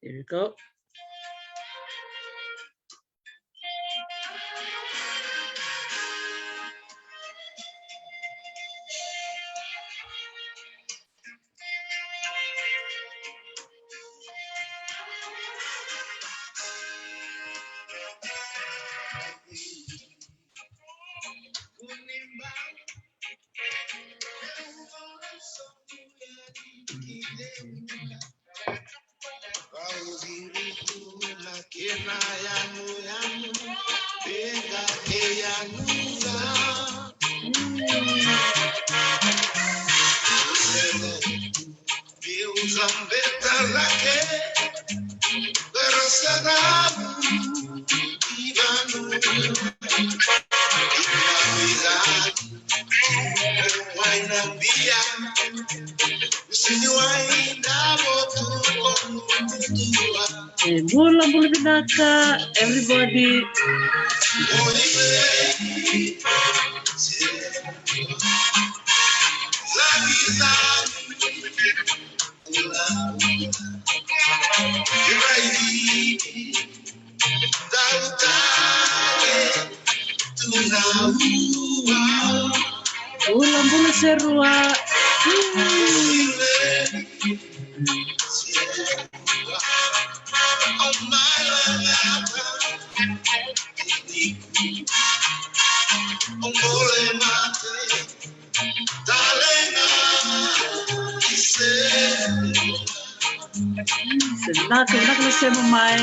Here we go. Bula vinaka, everybody. Bula serua. Senang na siya mamay.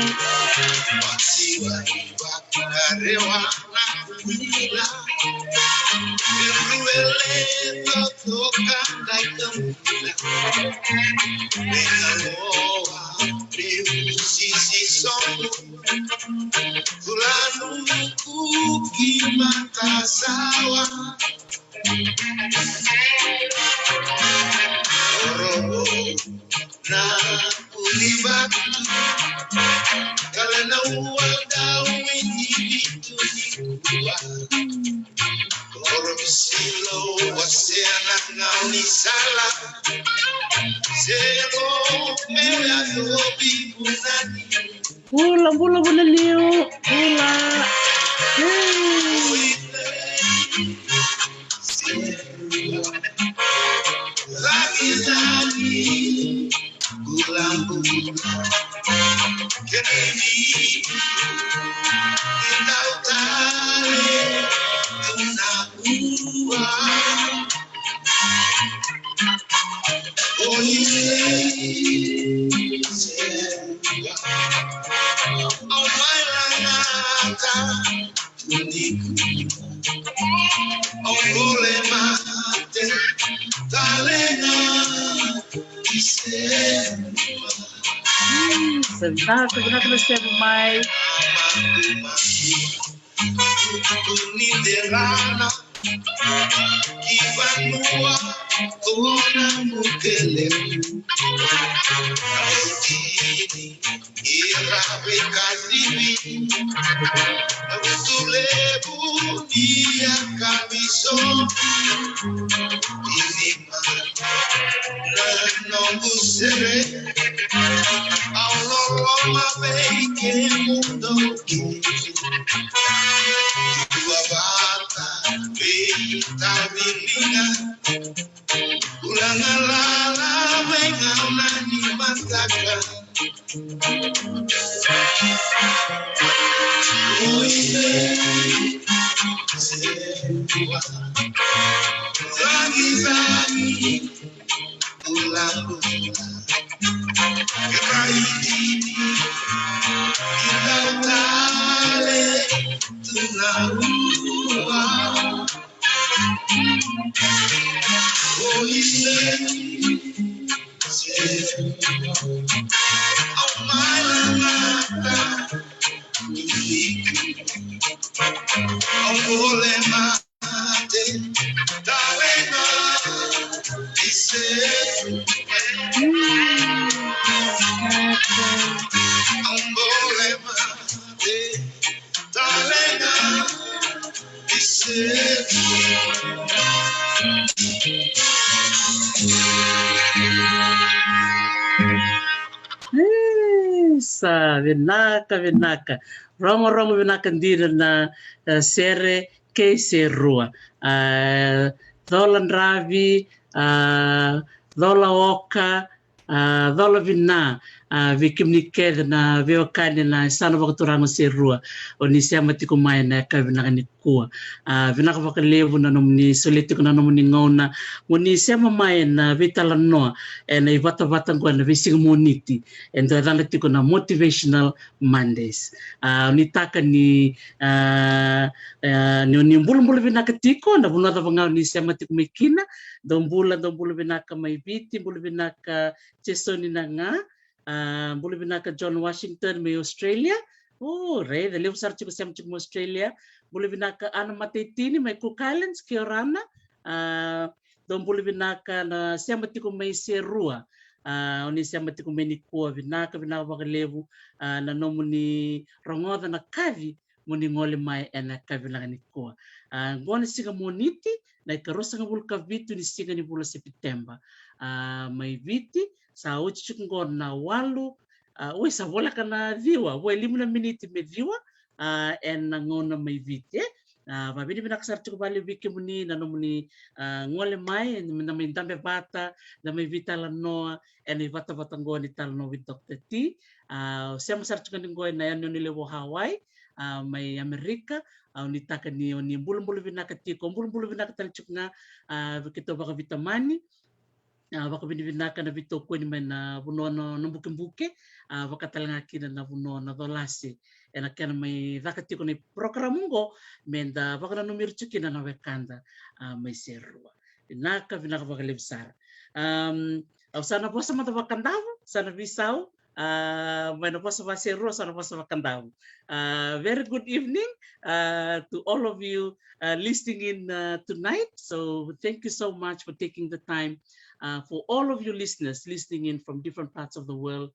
Bula liu. Bula. Senang na siya mamay. Ossa, vinaka. Rongo vinaka ndira na sere ke serua. Dola ndravi, dola oka, dola vina. Vikimniked na viokani na sana wakaturango serua. Oni siya matiko mai na vinaka nikua. Vinaka vakalevu na nomni solitiko na nomni ngona. Oni siya mamai na Talanoa na ivata ngwana vising moniti. And tiko na motivational Mondays. Nitaka ni ni mbulu vinaka tiko na bunata vanga ni siya matiko mekina. Dombula vinaka mai viti, mbulu vinaka chesoni na nga. Bulu vinaka John Washington may Australia. Oh, re, the levu sar chico sem chico Australia. Bulu vinaka Ana Matetini may Cook Islands, Kiorana. Don bulu vinaka na siama tiko may serua. Oni siama tiko may nikua vinaka vakalevu na nomu ni rongoda na kavi muni ngole mai ena kavi lang nikua. Ngone siga moniti na ikarosa nga bulu kavitu ni siga ni bulu September. May viti sa uchukngor na walu sa bola kana viwa we 5 minute me viwa en ngona may vite mabini binakasar chuko bali wiki muni na muni ngole mai na may dambe bata na may Talanoa en vata ngoni Talanoa with Dr. T siya masar chuko ngoy na yan ni levo Hawaii may Amerika nitaka ni mbulu binaka tiko mbulu binaka talchuk na kito baka vitamani waka vinaka na vito kweni na vunono no buke wakatalanga kina na vunono dolasi ena kana mai vakatiko ni programungo menda wakana no mirchukina na wekanda mai serua vinaka vakalevu sar sana posa mata wakandavu Saniveiuto when posa vaserua sana posa wakandavu. Very good evening to all of you listening in tonight. So thank you so much for taking the time. For all of you listeners listening in from different parts of the world,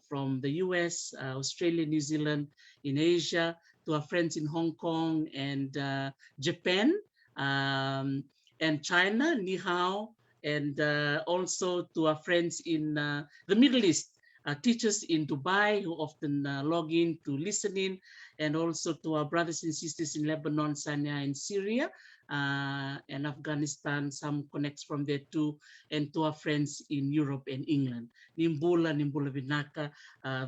from the US, Australia, New Zealand, in Asia, to our friends in Hong Kong and Japan and China, ni hao, and also to our friends in the Middle East, teachers in Dubai who often log in to listen in, and also to our brothers and sisters in Lebanon, Sanya, and Syria, and Afghanistan, some connects from there too, and to our friends in Europe and England. Nimbula vinaka,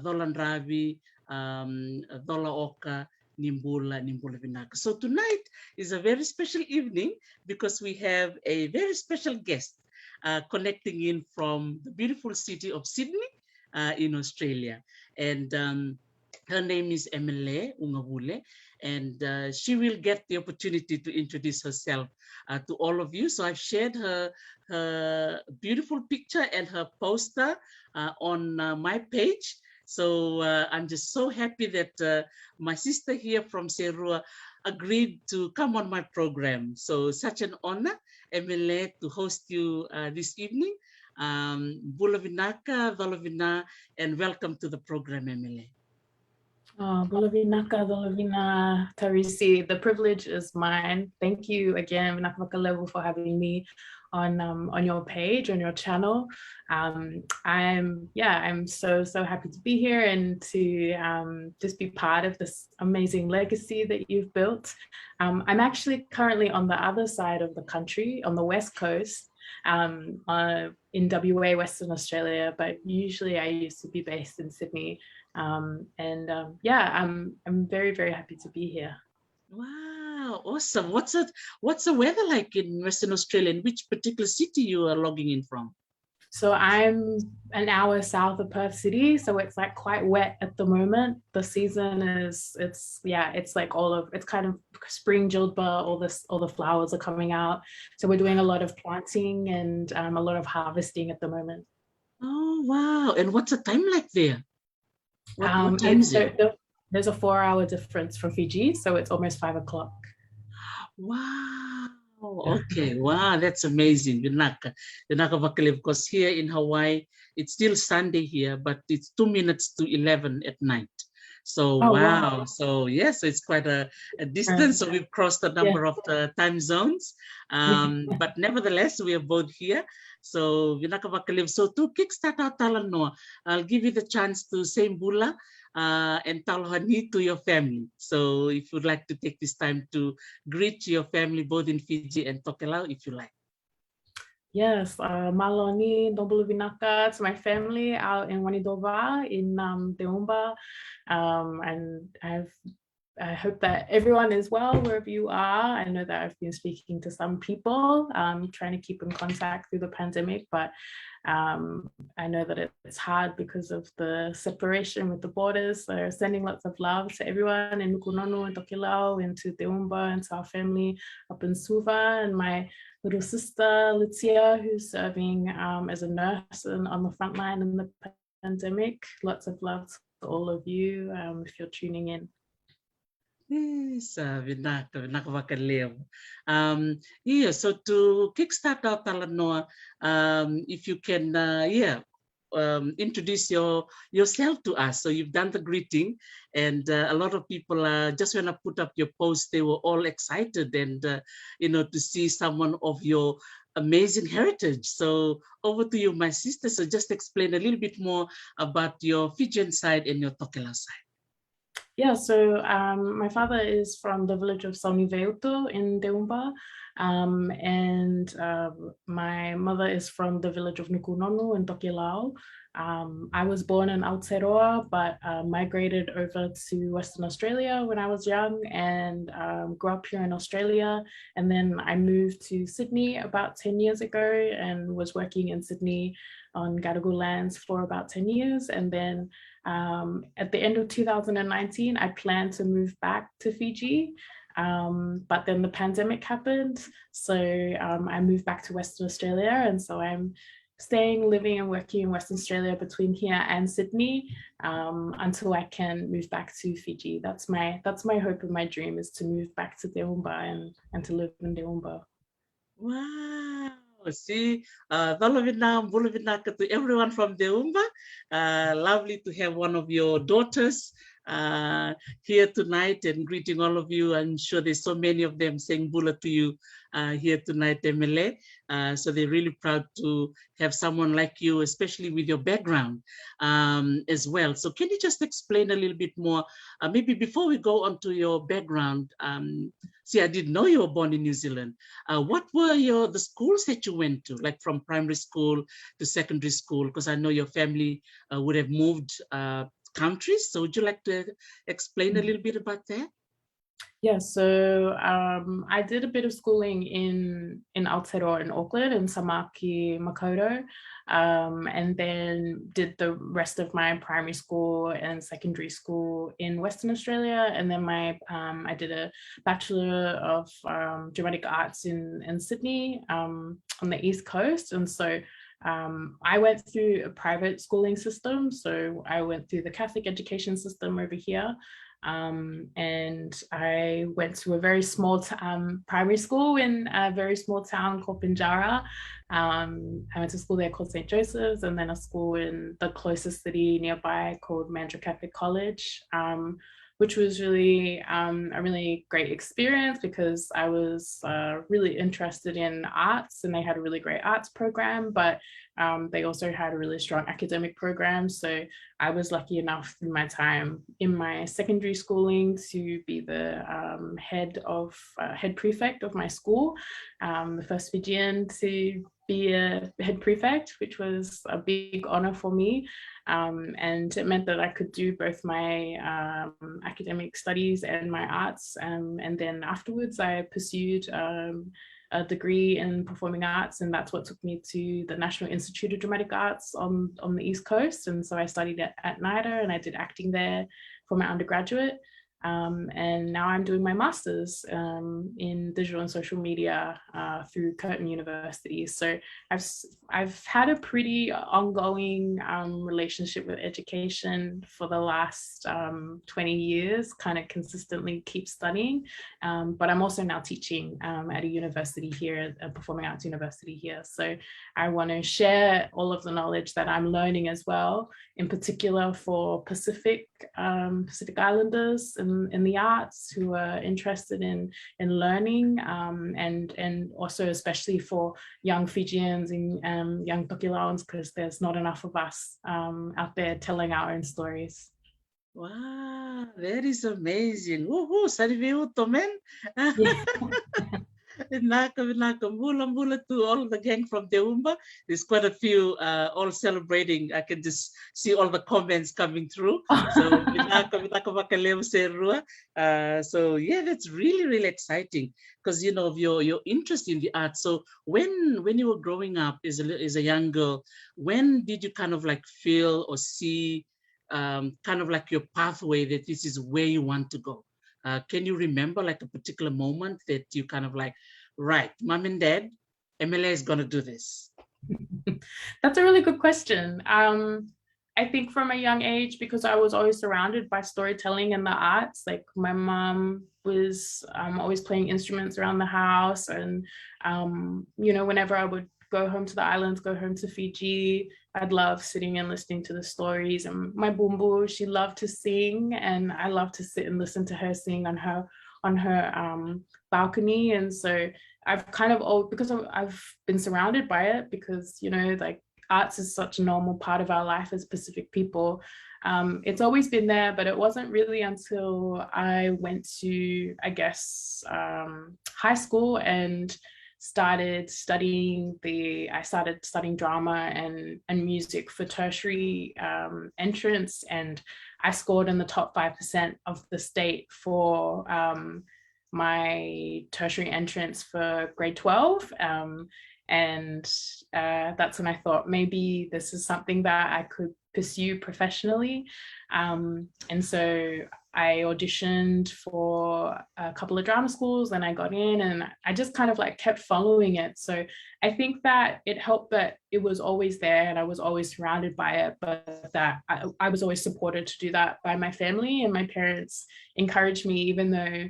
Dolan Ravi, Dola Oka, Nimbula vinaka. So tonight is a very special evening because we have a very special guest connecting in from the beautiful city of Sydney in Australia. And her name is Emele Ugavule, and she will get the opportunity to introduce herself to all of you. So I've shared her beautiful picture and her poster on my page. So I'm just so happy that my sister here from Serua agreed to come on my program. So such an honor, Emele, to host you this evening. Bula vinaka, Dolovina, and welcome to the program, Emele. Bula vinaka, Dolovina, Tarisi, the privilege is mine. Thank you again, vakalevu, for having me on your page, on your channel. I'm so happy to be here and to just be part of this amazing legacy that you've built. I'm actually currently on the other side of the country, on the West Coast, in WA, Western Australia, but usually I used to be based in Sydney. I'm very, very happy to be here. Wow, awesome. What's the weather like in Western Australia? In which particular city you are logging in from? So I'm an hour south of Perth City, so it's like quite wet at the moment. The season it's like it's kind of spring jilba, all the flowers are coming out. So we're doing a lot of planting and a lot of harvesting at the moment. Oh wow! And what's the time like there? What time is it? There's a 4-hour difference from Fiji, so it's almost 5 o'clock. Wow. Okay. Wow, that's amazing. Vinaka vakalevu, because here in Hawaii, it's still Sunday here, but it's 2 minutes to 11 at night. So wow. So yes, it's quite a distance. So we've crossed a number of the time zones. But nevertheless, we are both here. So vinaka vakalevu. So to kickstart our Talanoa, I'll give you the chance to say Bula and Talanoa to your family. So if you'd like to take this time to greet your family both in Fiji and Tokelau, if you like. Yes, Malo ni Dobulu vinaka to my family out in Wanidova in Deumba. And I hope that everyone is well wherever you are. I know that I've been speaking to some people, trying to keep in contact through the pandemic, but I know that it's hard because of the separation with the borders. So sending lots of love to everyone in Nukunono and Tokelau and to Deumba and to our family up in Suva, and my little sister Lucia, who's serving as a nurse and on the front line in the pandemic. Lots of love to all of you if you're tuning in. Yes, vinaka vakalevu. Yeah, so to kickstart our Talanoa, if you can, introduce yourself to us. So you've done the greeting, and a lot of people just when I put up your post, they were all excited and to see someone of your amazing heritage. So over to you, my sister. So just explain a little bit more about your Fijian side and your Tokelau side. Yeah, so my father is from the village of Saniveiuto in Deumba, and my mother is from the village of Nukunono in Tokelau. I was born in Aotearoa, but migrated over to Western Australia when I was young and grew up here in Australia. And then I moved to Sydney about 10 years ago and was working in Sydney on Gadigal lands for about 10 years. And then at the end of 2019, I planned to move back to Fiji, but then the pandemic happened. So I moved back to Western Australia. And so I'm staying, living and working in Western Australia between here and Sydney until I can move back to Fiji. That's my hope and my dream, is to move back to Deumba and to live in Deumba. Wow. See, to everyone from Deumba. Lovely to have one of your daughters here tonight and greeting all of you. I'm sure there's so many of them saying Bula to you here tonight, Emele. So they're really proud to have someone like you, especially with your background as well. So can you just explain a little bit more, maybe before we go on to your background? See, I didn't know you were born in New Zealand. What were the schools that you went to, like from primary school to secondary school? Because I know your family would have moved countries. So would you like to explain a little bit about that? Yeah, so I did a bit of schooling in Aotearoa in Auckland and Samaki Makoto, and then did the rest of my primary school and secondary school in Western Australia. And then I did a Bachelor of Dramatic Arts in Sydney on the East Coast. And so I went through a private schooling system. So I went through the Catholic education system over here. And I went to a very small primary school in a very small town called Pinjarra. I went to school there called St. Joseph's, and then a school in the closest city nearby called Mandurah Catholic College, which was really a really great experience because I was really interested in arts, and they had a really great arts program, but they also had a really strong academic program. So I was lucky enough through my time in my secondary schooling to be the head prefect of my school, the first Fijian to be a head prefect, which was a big honor for me. And it meant that I could do both my academic studies and my arts. And then afterwards, I pursued a degree in performing arts, and that's what took me to the National Institute of Dramatic Arts on the East Coast. And so I studied at NIDA, and I did acting there for my undergraduate. And now I'm doing my master's in digital and social media through Curtin University. So I've had a pretty ongoing relationship with education for the last 20 years, kind of consistently keep studying. But I'm also now teaching at a university here, a performing arts university here. So I want to share all of the knowledge that I'm learning as well, in particular for Pacific Islanders. And in the arts who are interested in learning, and also especially for young Fijians and young Tokelauans, because there's not enough of us out there telling our own stories. Wow, that is amazing. Woohoo, Saniveiuto, man. Yeah. Vinaka, Bula to all of the gang from Teumba. There's quite a few all celebrating. I can just see all the comments coming through. So vinaka vakalevu serua. So yeah, that's really, really exciting because you know of your interest in the art. So when you were growing up as a young girl, when did you kind of like feel or see kind of like your pathway that this is where you want to go? Can you remember like a particular moment that you kind of like, right, mom and dad, Emele is going to do this? That's a really good question. I think from a young age, because I was always surrounded by storytelling and the arts, like my mom was always playing instruments around the house. And, you know, whenever I would go home to the islands, go home to Fiji, I'd love sitting and listening to the stories. And my bumbu, she loved to sing, and I love to sit and listen to her sing on her balcony. And so I've kind of because I've been surrounded by it, because, you know, like arts is such a normal part of our life as Pacific people. It's always been there, but it wasn't really until I went to, I guess, high school and started studying drama and music for tertiary entrance, and I scored in the top 5% of the state for my tertiary entrance for grade 12, and that's when I thought maybe this is something that I could pursue professionally, and so I auditioned for a couple of drama schools and I got in, and I just kind of like kept following it. So I think that it helped that it was always there and I was always surrounded by it, but that I was always supported to do that by my family, and my parents encouraged me, even though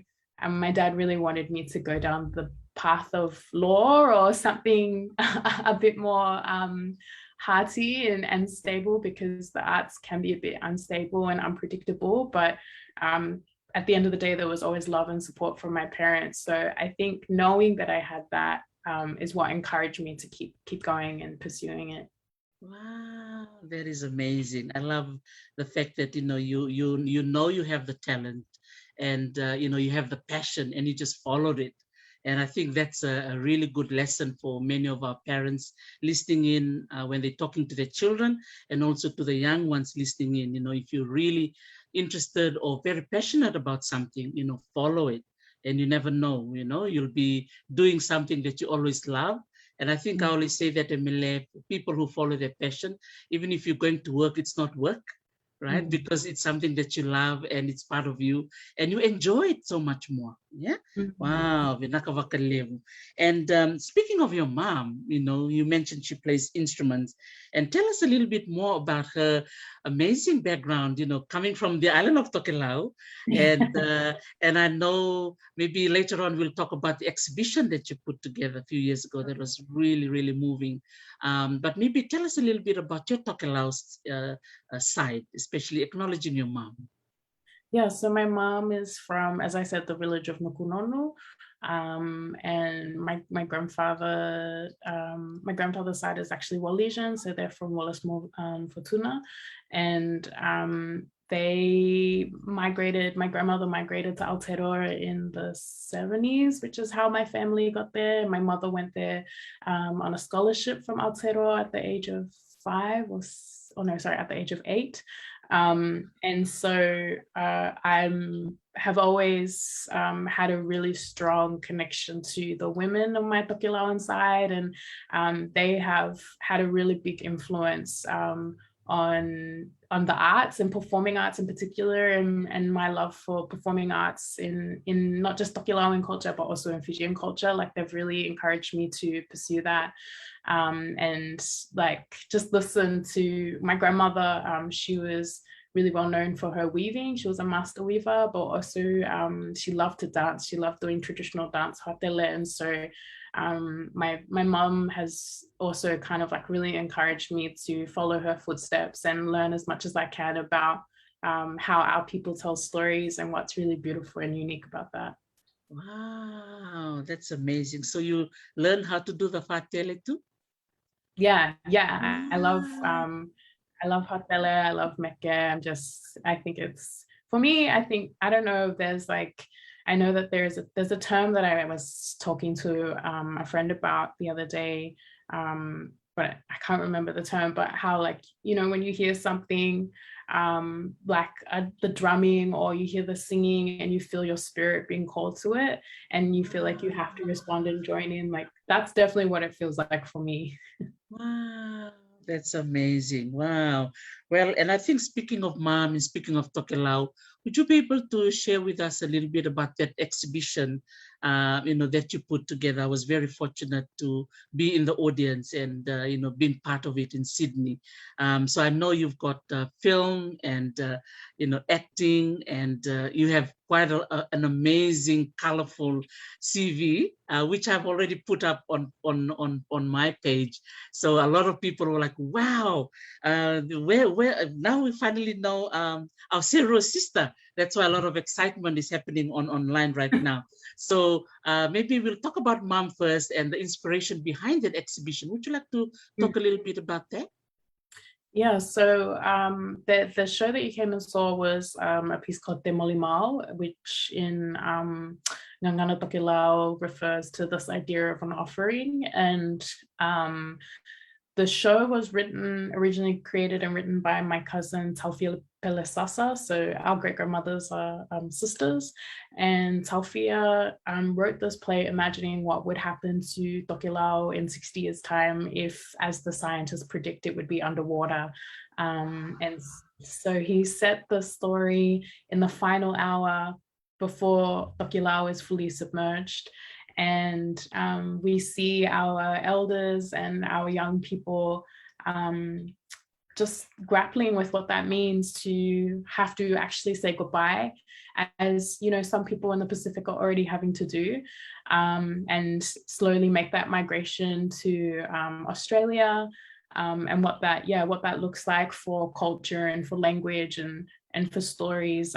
my dad really wanted me to go down the path of law or something a bit more hearty and stable, because the arts can be a bit unstable and unpredictable. But at the end of the day, there was always love and support from my parents. So I think knowing that I had that is what encouraged me to keep going and pursuing it. Wow, that is amazing. I love the fact that you know you have the talent, and you know you have the passion, and you just followed it. And I think that's a really good lesson for many of our parents listening in when they're talking to their children, and also to the young ones listening in. You know, if you're really interested or very passionate about something, you know, follow it. And you never know, you know, you'll be doing something that you always love. And I think I always say that, Emele, people who follow their passion, even if you're going to work, it's not work, right? Because it's something that you love and it's part of you and you enjoy it so much more. Yeah. Wow. Vinaka vakalevu. And speaking of your mom, you know, you mentioned she plays instruments, and tell us a little bit more about her amazing background, you know, coming from the island of Tokelau. And I know maybe later on we'll talk about the exhibition that you put together a few years ago that was really, really moving. But maybe tell us a little bit about your Tokelau side, especially acknowledging your mom. Yeah, so my mom is from, as I said, the village of Nukunonu, and my grandfather's side is actually Wallisian, so they're from Wallace Fortuna, and they migrated. My grandmother migrated to Aotearoa in the 70s, which is how my family got there. My mother went there on a scholarship from Aotearoa at the age of 5 at the age of 8. And so I have always had a really strong connection to the women of my Tokelauan side, and they have had a really big influence on the arts and performing arts in particular, and my love for performing arts in not just Tokelauan culture but also in Fijian culture. Like, they've really encouraged me to pursue that, and like just listen to my grandmother. She was really well known for her weaving. She was a master weaver, but also she loved to dance. She loved doing traditional dance, hatele, and so my mom has also kind of like really encouraged me to follow her footsteps and learn as much as I can about how our people tell stories and what's really beautiful and unique about that. Wow, that's amazing. So you learn how to do the fatele too? Yeah, I love Wow. hotele, I love meke. I think it's, for me, I think, I don't know, there's like, I know that there's a term that I was talking to a friend about the other day, but I can't remember the term, but how, like, you know, when you hear something like the drumming, or you hear the singing and you feel your spirit being called to it, and you feel like you have to respond and join in, like that's definitely what it feels like for me. Wow, that's amazing. Wow. Well, and I think speaking of mom and speaking of Tokelau, would you be able to share with us a little bit about that exhibition, that you put together? I was very fortunate to be in the audience and, being part of it in Sydney. So I know you've got film and, acting, and you have quite an amazing, colorful CV, which I've already put up on my page. So a lot of people were like, wow, where now we finally know our Cero sister. That's why a lot of excitement is happening online right now. So maybe we'll talk about mom first and the inspiration behind that exhibition. Would you like to talk a little bit about that? Yeah, so the show that you came and saw was a piece called Te Malo, which in Ngangana Tokelau refers to this idea of an offering. And the show was originally created and written by my cousin Taufia Pelesasa. So our great-grandmothers are sisters. And Taufia wrote this play imagining what would happen to Tokelau in 60 years' time if, as the scientists predict, it would be underwater. And so he set the story in the final hour before Tokelau is fully submerged. And we see our elders and our young people just grappling with what that means to have to actually say goodbye, as you know, some people in the Pacific are already having to do, and slowly make that migration to Australia, and what that looks like for culture and for language and for stories.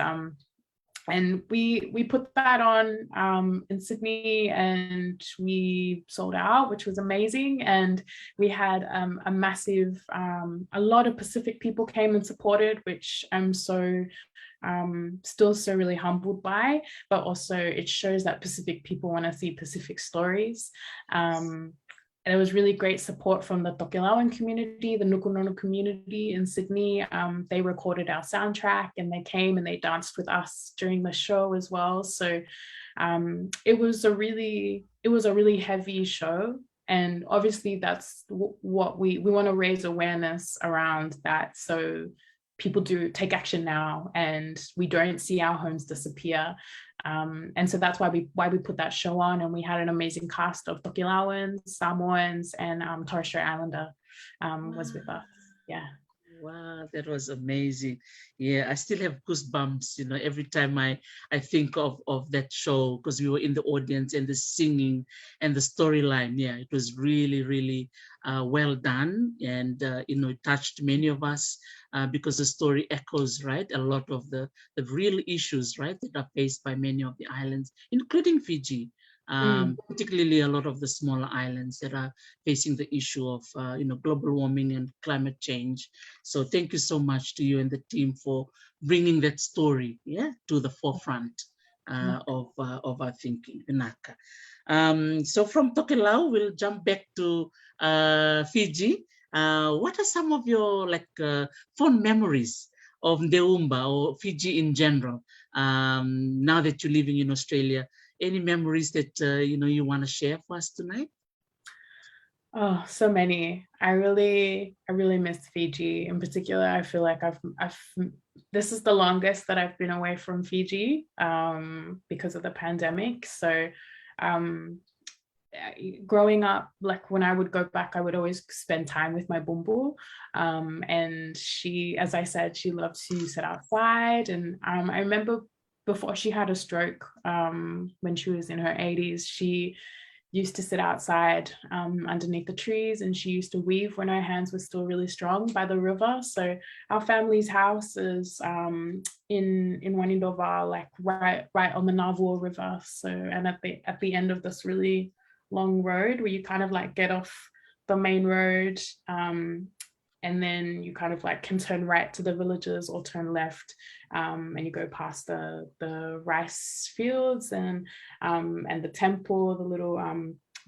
And we put that on in Sydney, and we sold out, which was amazing. And we had a massive, a lot of Pacific people came and supported, which I'm so still so really humbled by. But also it shows that Pacific people want to see Pacific stories. And it was really great support from the Tokelauan community, the Nukunono community in Sydney. They recorded our soundtrack, and they came and they danced with us during the show as well. So it was a really heavy show. And obviously that's what we want to raise awareness around that. So people do take action now, and we don't see our homes disappear. And so that's why we put that show on, and we had an amazing cast of Tokelauans, Samoans, and Torres Strait Islander was with us. Yeah. Wow, that was amazing. Yeah, I still have goosebumps, every time I think of that show, because we were in the audience, and the singing and the storyline. Yeah, it was really, really well done. And, it touched many of us because the story echoes, right, a lot of the real issues, right, that are faced by many of the islands, including Fiji. Particularly a lot of the smaller islands that are facing the issue of global warming and climate change. So thank you so much to you and the team for bringing that story, to the forefront of our thinking, vinaka. So from Tokelau, we'll jump back to Fiji. What are some of your fond memories of Ndeumba or Fiji in general, now that you're living in Australia? Any memories that you want to share for us tonight? Oh, so many. I really miss Fiji. In particular, I feel like this is the longest that I've been away from Fiji because of the pandemic. So growing up, like when I would go back, I would always spend time with my bumbu. And she, as I said, she loved to sit outside. And I remember before she had a stroke, when she was in her 80s, she used to sit outside underneath the trees, and she used to weave when her hands were still really strong by the river. So our family's house is in Wanidova, like right on the Navua River. So, and at the end of this really long road where you kind of like get off the main road, and then you kind of like can turn right to the villages or turn left, and you go past the rice fields and the temple, the little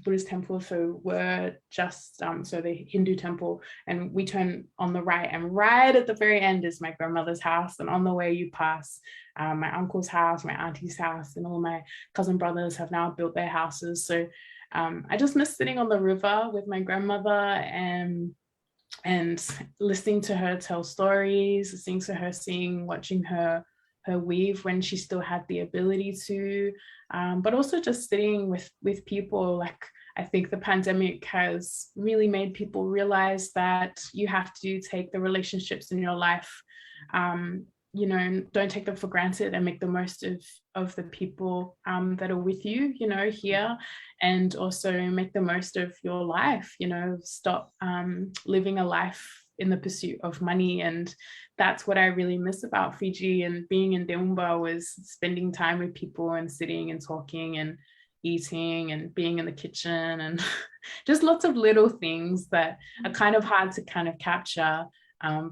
Buddhist temple. So we're just so the Hindu temple, and we turn on the right, and right at the very end is my grandmother's house. And on the way you pass my uncle's house, my auntie's house, and all my cousin brothers have now built their houses. So I just miss sitting on the river with my grandmother and listening to her tell stories, listening to her sing, watching her weave when she still had the ability to, but also just sitting with people. Like, I think the pandemic has really made people realize that you have to take the relationships in your life, you know, don't take them for granted, and make the most of the people that are with you, you know, here, and also make the most of your life, you know, stop living a life in the pursuit of money. And that's what I really miss about Fiji and being in Deumba, was spending time with people and sitting and talking and eating and being in the kitchen, and just lots of little things that are kind of hard to kind of capture.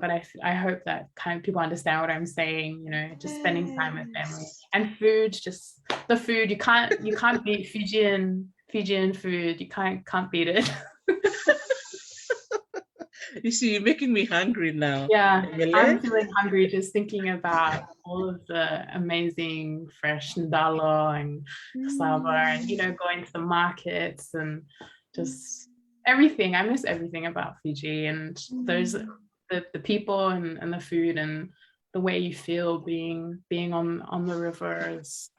But I hope that kind of people understand what I'm saying, you know, just spending time with family and food, just the food. You can't beat Fijian food. You can't beat it. You see, you're making me hungry now. Yeah, Emele? I'm feeling hungry just thinking about all of the amazing fresh ndalo and cassava, and, you know, going to the markets and just everything. I miss everything about Fiji, and those the people and the food and the way you feel being on the river is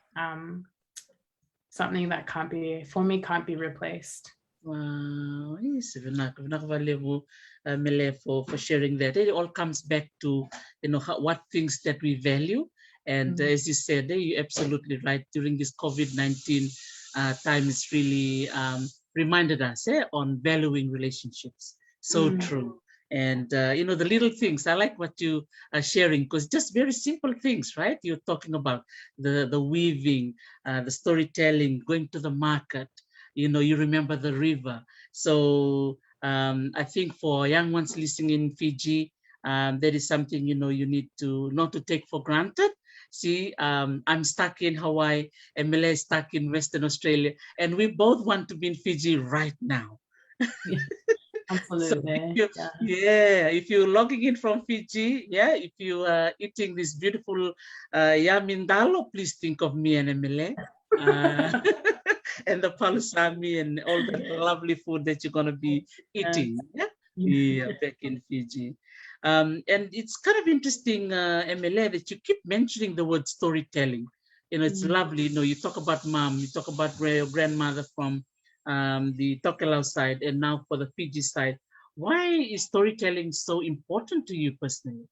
something that can't be replaced. Wow, yes, vakalevu, Emele, for sharing that. It all comes back to, you know, what things that we value. And as you said, you're absolutely right. During this COVID-19 time, it's really reminded us on valuing relationships. So true. And, you know, the little things, I like what you are sharing, because just very simple things, right? You're talking about the weaving, the storytelling, going to the market, you know, you remember the river. So I think for young ones listening in Fiji, that is something, you know, you need to not to take for granted. See, I'm stuck in Hawaii, Emele is stuck in Western Australia, and we both want to be in Fiji right now. Yeah. Absolutely. So if you're logging in from Fiji, if you are eating this beautiful yamindalo, please think of me and Emele. And the palusami and all the lovely food that you're going to be eating back in Fiji. And it's kind of interesting, Emele, that you keep mentioning the word storytelling. You know, it's lovely. You know, you talk about mom, you talk about your grandmother from the Tokelau side, and now for the Fiji side. Why is storytelling so important to you personally?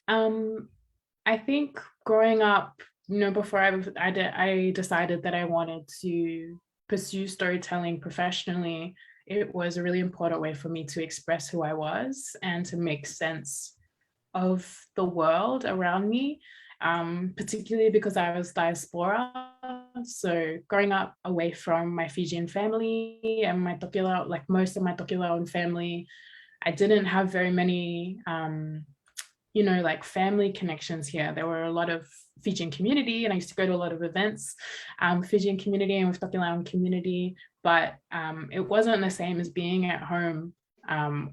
I think growing up, you know, before I decided that I wanted to pursue storytelling professionally, it was a really important way for me to express who I was and to make sense of the world around me, particularly because I was diaspora. So growing up away from my Fijian family and my Tokelau, like most of my Tokelauan family, I didn't have very many you know, like family connections here. There were a lot of Fijian community, and I used to go to a lot of events, Fijian community and with Tokelauan community, but it wasn't the same as being at home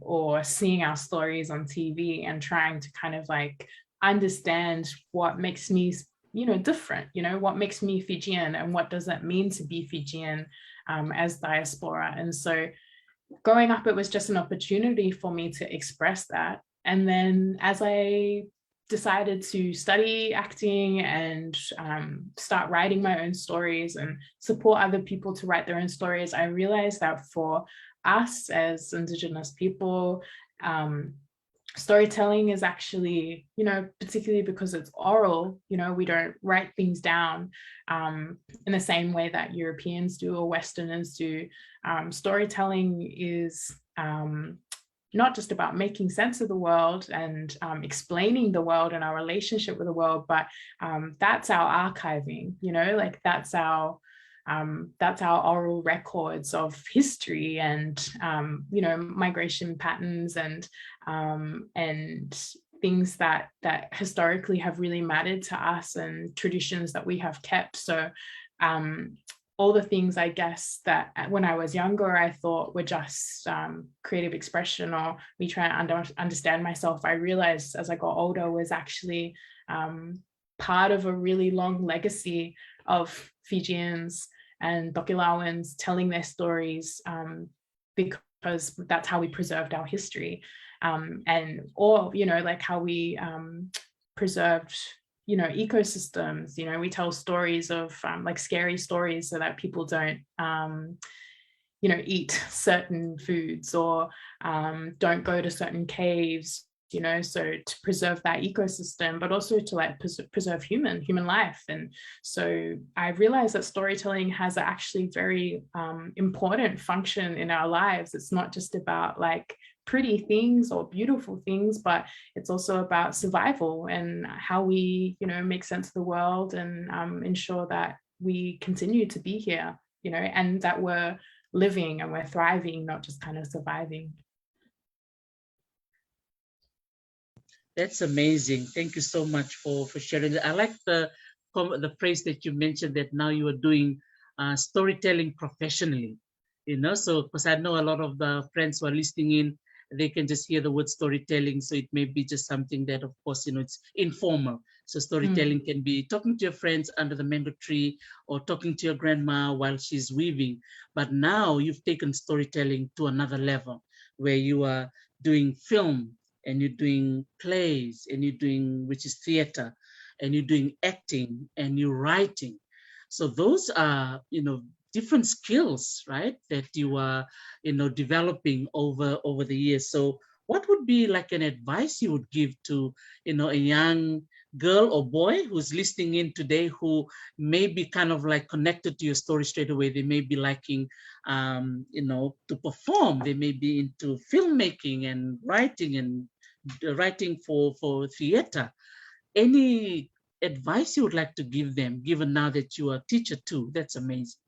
or seeing our stories on TV and trying to kind of like understand what makes me, you know, different, you know, what makes me Fijian and what does that mean to be Fijian as diaspora. And so growing up, it was just an opportunity for me to express that. And then as I decided to study acting and start writing my own stories and support other people to write their own stories, I realized that for us as Indigenous people, storytelling is actually, particularly because it's oral, we don't write things down in the same way that Europeans do or Westerners do. Storytelling is not just about making sense of the world and explaining the world and our relationship with the world, but that's our archiving, like that's our oral records of history and migration patterns and things that historically have really mattered to us and traditions that we have kept. So all the things, I guess, that when I was younger, I thought were just creative expression or me trying to understand myself, I realized as I got older was actually part of a really long legacy of Fijians and Tokelauans telling their stories because that's how we preserved our history. Like how we preserved ecosystems. We tell stories of like scary stories so that people don't eat certain foods or don't go to certain caves, so to preserve that ecosystem, but also to like preserve human life. And so I realized that storytelling has actually very important function in our lives. It's not just about like pretty things or beautiful things, but it's also about survival and how we, make sense of the world and ensure that we continue to be here, and that we're living and we're thriving, not just kind of surviving. That's amazing. Thank you so much for sharing that. I like the phrase that you mentioned that now you are doing storytelling professionally, so because I know a lot of the friends who are listening in, they can just hear the word storytelling. So it may be just something that, of course, it's informal. So storytelling can be talking to your friends under the mango tree or talking to your grandma while she's weaving. But now you've taken storytelling to another level where you are doing film and you're doing plays and you're doing, which is theater, and you're doing acting and you're writing. So those are, different skills, right, that you are, developing over the years. So what would be like an advice you would give to, a young girl or boy who's listening in today who may be kind of like connected to your story straight away? They may be liking, to perform. They may be into filmmaking and writing for theater. Any advice you would like to give them, given now that you are a teacher too? That's amazing.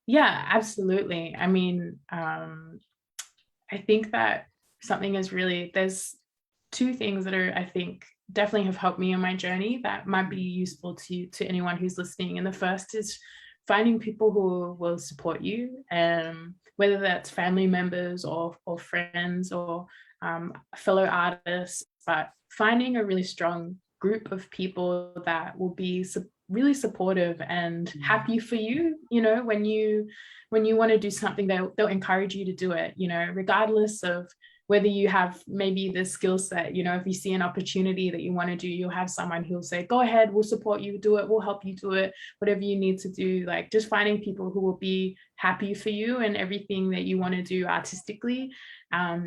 Yeah, absolutely. I mean, I think that there's two things that I think definitely have helped me in my journey that might be useful to anyone who's listening. And the first is finding people who will support you, whether that's family members or friends or fellow artists, but finding a really strong group of people that will be really supportive and happy for you, when you want to do something, they'll encourage you to do it, regardless of whether you have maybe the skill set. If you see an opportunity that you want to do, you'll have someone who'll say, go ahead, we'll support you, do it, we'll help you do it, whatever you need to do. Like just finding people who will be happy for you and everything that you want to do artistically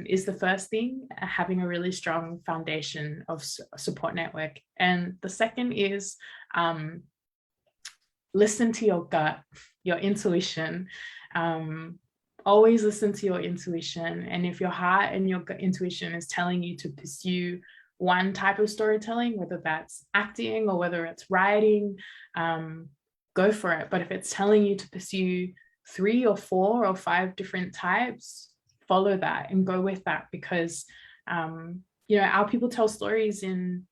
is the first thing, having a really strong foundation of support network. And the second is listen to your gut, your intuition. Always listen to your intuition. And if your heart and your intuition is telling you to pursue one type of storytelling, whether that's acting or whether it's writing, go for it. But if it's telling you to pursue 3 or 4 or 5 different types, follow that and go with that, because our people tell stories in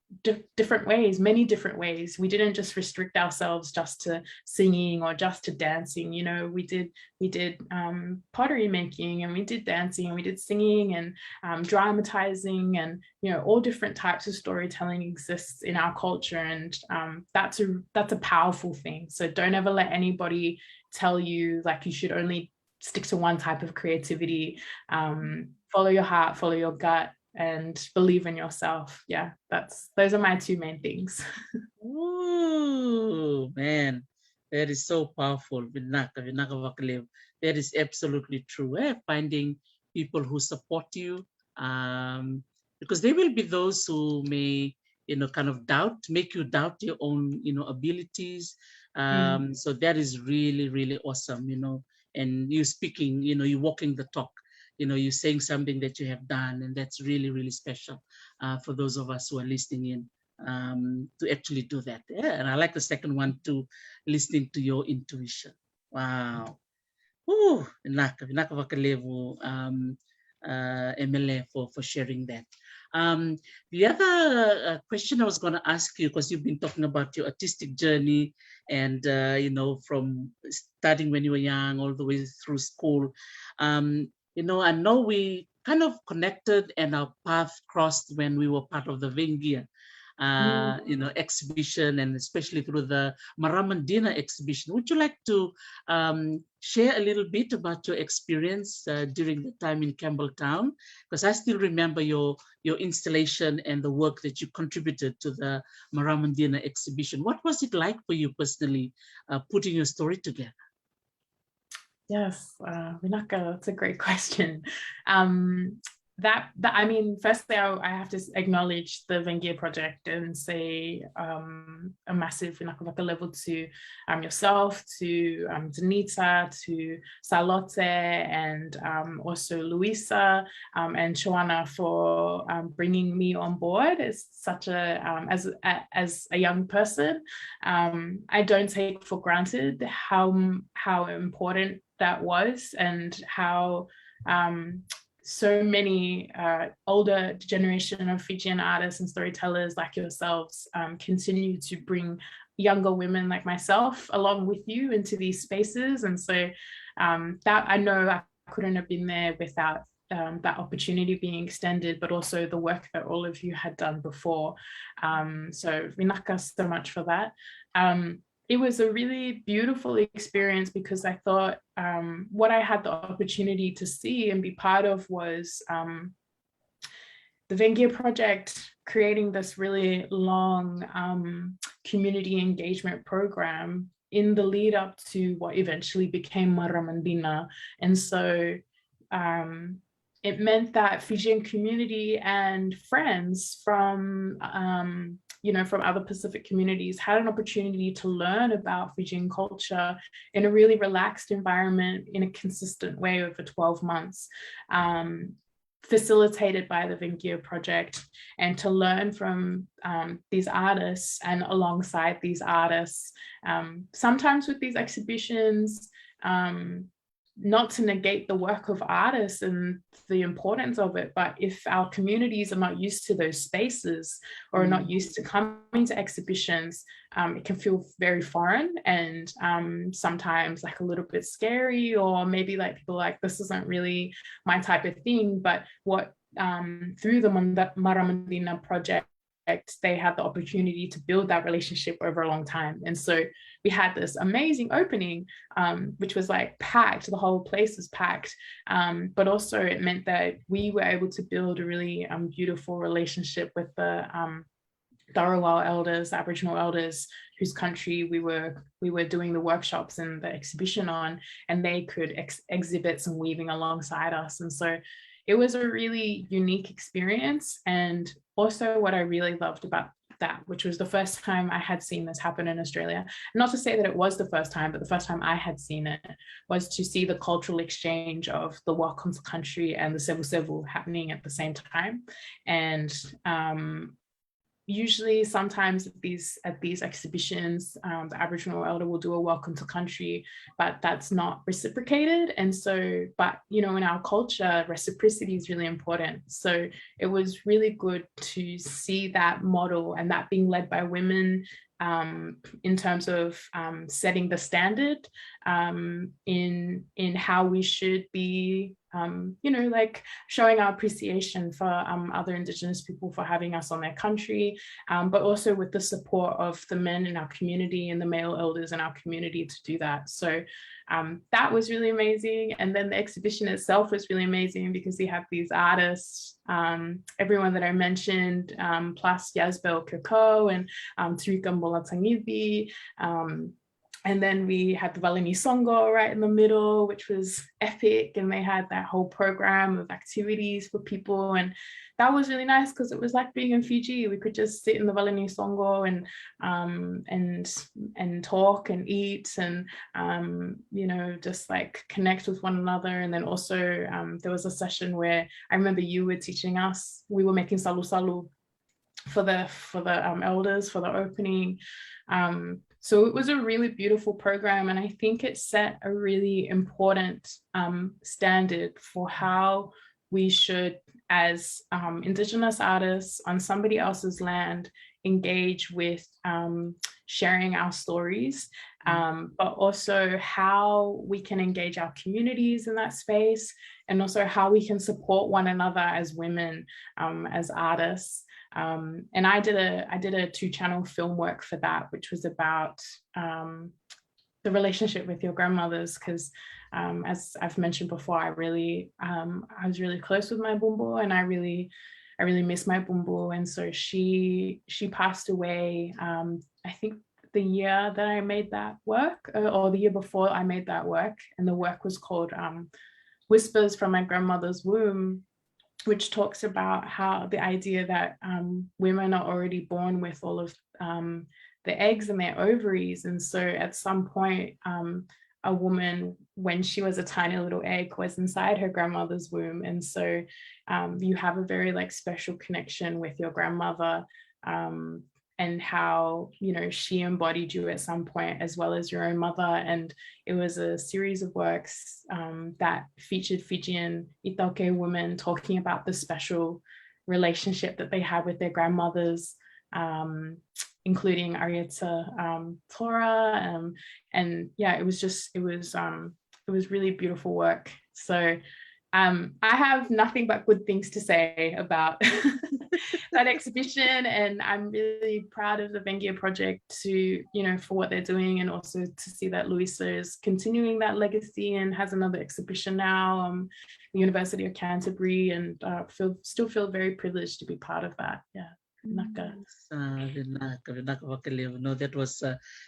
different ways, many different ways. We didn't just restrict ourselves just to singing or just to dancing. We did pottery making, and we did dancing, and we did singing and dramatizing, and all different types of storytelling exists in our culture, and that's a powerful thing. So don't ever let anybody tell you like you should only stick to one type of creativity. Follow your heart, follow your gut, and believe in yourself. Yeah, those are my 2 main things. Ooh, man, that is so powerful. Vinaka, vakalevu. That is absolutely true. Finding people who support you, Because there will be those who may, kind of make you doubt your own, abilities. So that is really, really awesome, and you speaking, you walking the talk, you're saying something that you have done, and that's really, really special for those of us who are listening in, to actually do that. Yeah, and I like the second one too, listening to your intuition. Wow. Ooh, vinaka vakalevu, Emele, for sharing that. The other question I was going to ask you, because you've been talking about your artistic journey and, from starting when you were young all the way through school. I know we kind of connected and our path crossed when we were part of the Vengia, exhibition, and especially through the Maramandina exhibition. Would you like to share a little bit about your experience during the time in Campbelltown? Because I still remember your installation and the work that you contributed to the Maramandina exhibition. What was it like for you personally, putting your story together? Yes, vinaka, that's a great question. I mean, firstly, I have to acknowledge the Vengia project and say a massive level to yourself, to Danita, to Salote, and also Luisa and Joanna for bringing me on board as such as a young person. I don't take for granted how important that was, and how so many older generation of Fijian artists and storytellers like yourselves continue to bring younger women like myself along with you into these spaces. And so that, I know I couldn't have been there without that opportunity being extended, but also the work that all of you had done before. So vinaka so much for that. It was a really beautiful experience, because I thought what I had the opportunity to see and be part of was the Vengia project creating this really long community engagement program in the lead up to what eventually became Maramandina. And so it meant that Fijian community and friends from from other Pacific communities had an opportunity to learn about Fijian culture in a really relaxed environment in a consistent way over 12 months, facilitated by the Vengia project, and to learn from these artists and alongside these artists, sometimes with these exhibitions, not to negate the work of artists and the importance of it, but if our communities are not used to those spaces or are not used to coming to exhibitions, it can feel very foreign and sometimes like a little bit scary, or maybe like people like, this isn't really my type of thing. But what through the Maramandina project, they had the opportunity to build that relationship over a long time. And so we had this amazing opening, which was like packed, the whole place was packed. But also it meant that we were able to build a really beautiful relationship with the Dharawal elders, Aboriginal elders, whose country we were doing the workshops and the exhibition on, and they could exhibit some weaving alongside us. And so it was a really unique experience. And also what I really loved about that, which was the first time I had seen this happen in Australia, not to say that it was the first time, but the first time I had seen it, was to see the cultural exchange of the welcome to country and the sevu sevu happening at the same time. And usually sometimes at these exhibitions, the Aboriginal elder will do a welcome to country, but that's not reciprocated. And so, but in our culture, reciprocity is really important. So it was really good to see that model, and that being led by women, in terms of setting the standard in how we should be, like showing our appreciation for other Indigenous people for having us on their country, but also with the support of the men in our community and the male elders in our community to do that. So that was really amazing. And then the exhibition itself was really amazing, because we have these artists, everyone that I mentioned, plus Yazbel Kirko and Tarika Mbola Tangibi, And then we had the Valeni Songo right in the middle, which was epic. And they had that whole program of activities for people. And that was really nice because it was like being in Fiji. We could just sit in the Valeni Songo and talk and eat and, you know, just like connect with one another. And then also there was a session where I remember you were teaching us, we were making salu salu for the elders for the opening. So it was a really beautiful program, and I think it set a really important standard for how we should, as Indigenous artists on somebody else's land, engage with sharing our stories, but also how we can engage our communities in that space, and also how we can support one another as women, as artists. And I did a 2-channel film work for that, which was about the relationship with your grandmothers, because as I've mentioned before, I was really close with my bumbo, and I really miss my bumbo. And so she passed away, I think the year that I made that work, or the year before I made that work. And the work was called Whispers from My Grandmother's Womb, which talks about how the idea that women are already born with all of the eggs in their ovaries. And so at some point, a woman, when she was a tiny little egg, was inside her grandmother's womb. And so you have a very like special connection with your grandmother, and how, you know, she embodied you at some point, as well as your own mother. And it was a series of works that featured Fijian Itaukei women talking about the special relationship that they had with their grandmothers, including Arieta Tora. And yeah, it was really beautiful work. So I have nothing but good things to say about that exhibition, and I'm really proud of the Vengia project to, you know, for what they're doing, and also to see that Luisa is continuing that legacy and has another exhibition now, the University of Canterbury, and still feel very privileged to be part of that. Yeah. Vinaka. Vinaka, vakalevu. No, that was,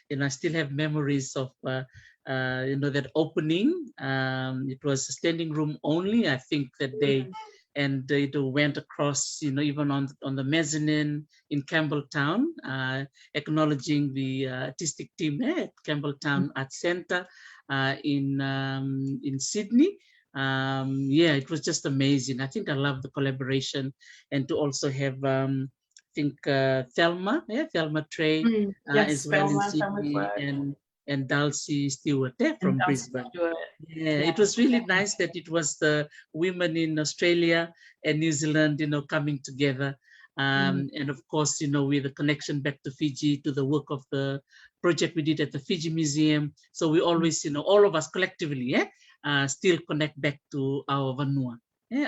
you know, I still have memories of, you know, that opening. It was a standing room only, I think, that day. And it went across, you know, even on the mezzanine in Campbelltown, acknowledging the artistic team at Campbelltown Art Center in Sydney. Yeah, it was just amazing. I think I love the collaboration, and to also have I think Thelma Trey, Yes, as well in Thelma's Sydney, work. and Dulcie Stewart from Brisbane. Yeah, it was really nice that it was the women in Australia and New Zealand, you know, coming together. And of course, you know, with the connection back to Fiji, to the work of the project we did at the Fiji Museum. So we always, you know, all of us collectively, still connect back to our vanua,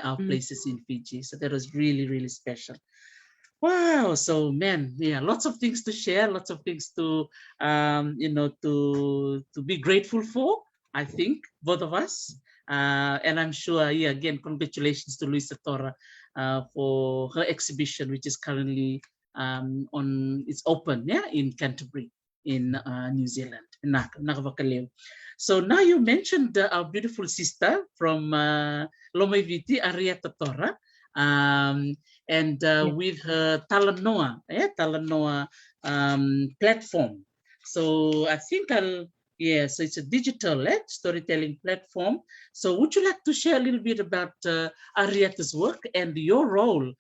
our places in Fiji. So that was really, really special. Wow. So, man, yeah, lots of things to share, lots of things to, you know, to be grateful for, I think, both of us. And I'm sure, yeah, again, congratulations to Luisa Tora for her exhibition, which is currently it's open, in Canterbury, in New Zealand. So now you mentioned our beautiful sister from Loma Viti, Arieta Tora. And with her Talanoa, Talanoa platform. So I think so it's a digital storytelling platform. So would you like to share a little bit about Arieta's work and your role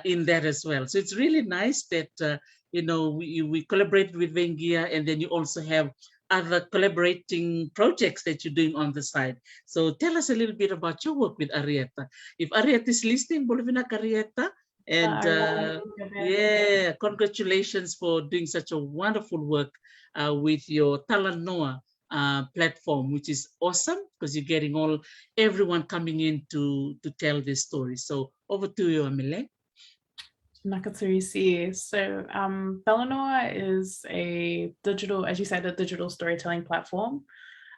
in that as well? So it's really nice that, you know, we collaborate with Vengia, and then you also have other collaborating projects that you're doing on the side. So tell us a little bit about your work with Arieta. If Arieta is listening, boleh vinaka Arieta. And yeah, congratulations for doing such a wonderful work with your Talanoa platform, which is awesome because you're getting everyone coming in to tell this story. So over to you, Emele. Nakatsuri. So Talanoa is a digital, as you said, a digital storytelling platform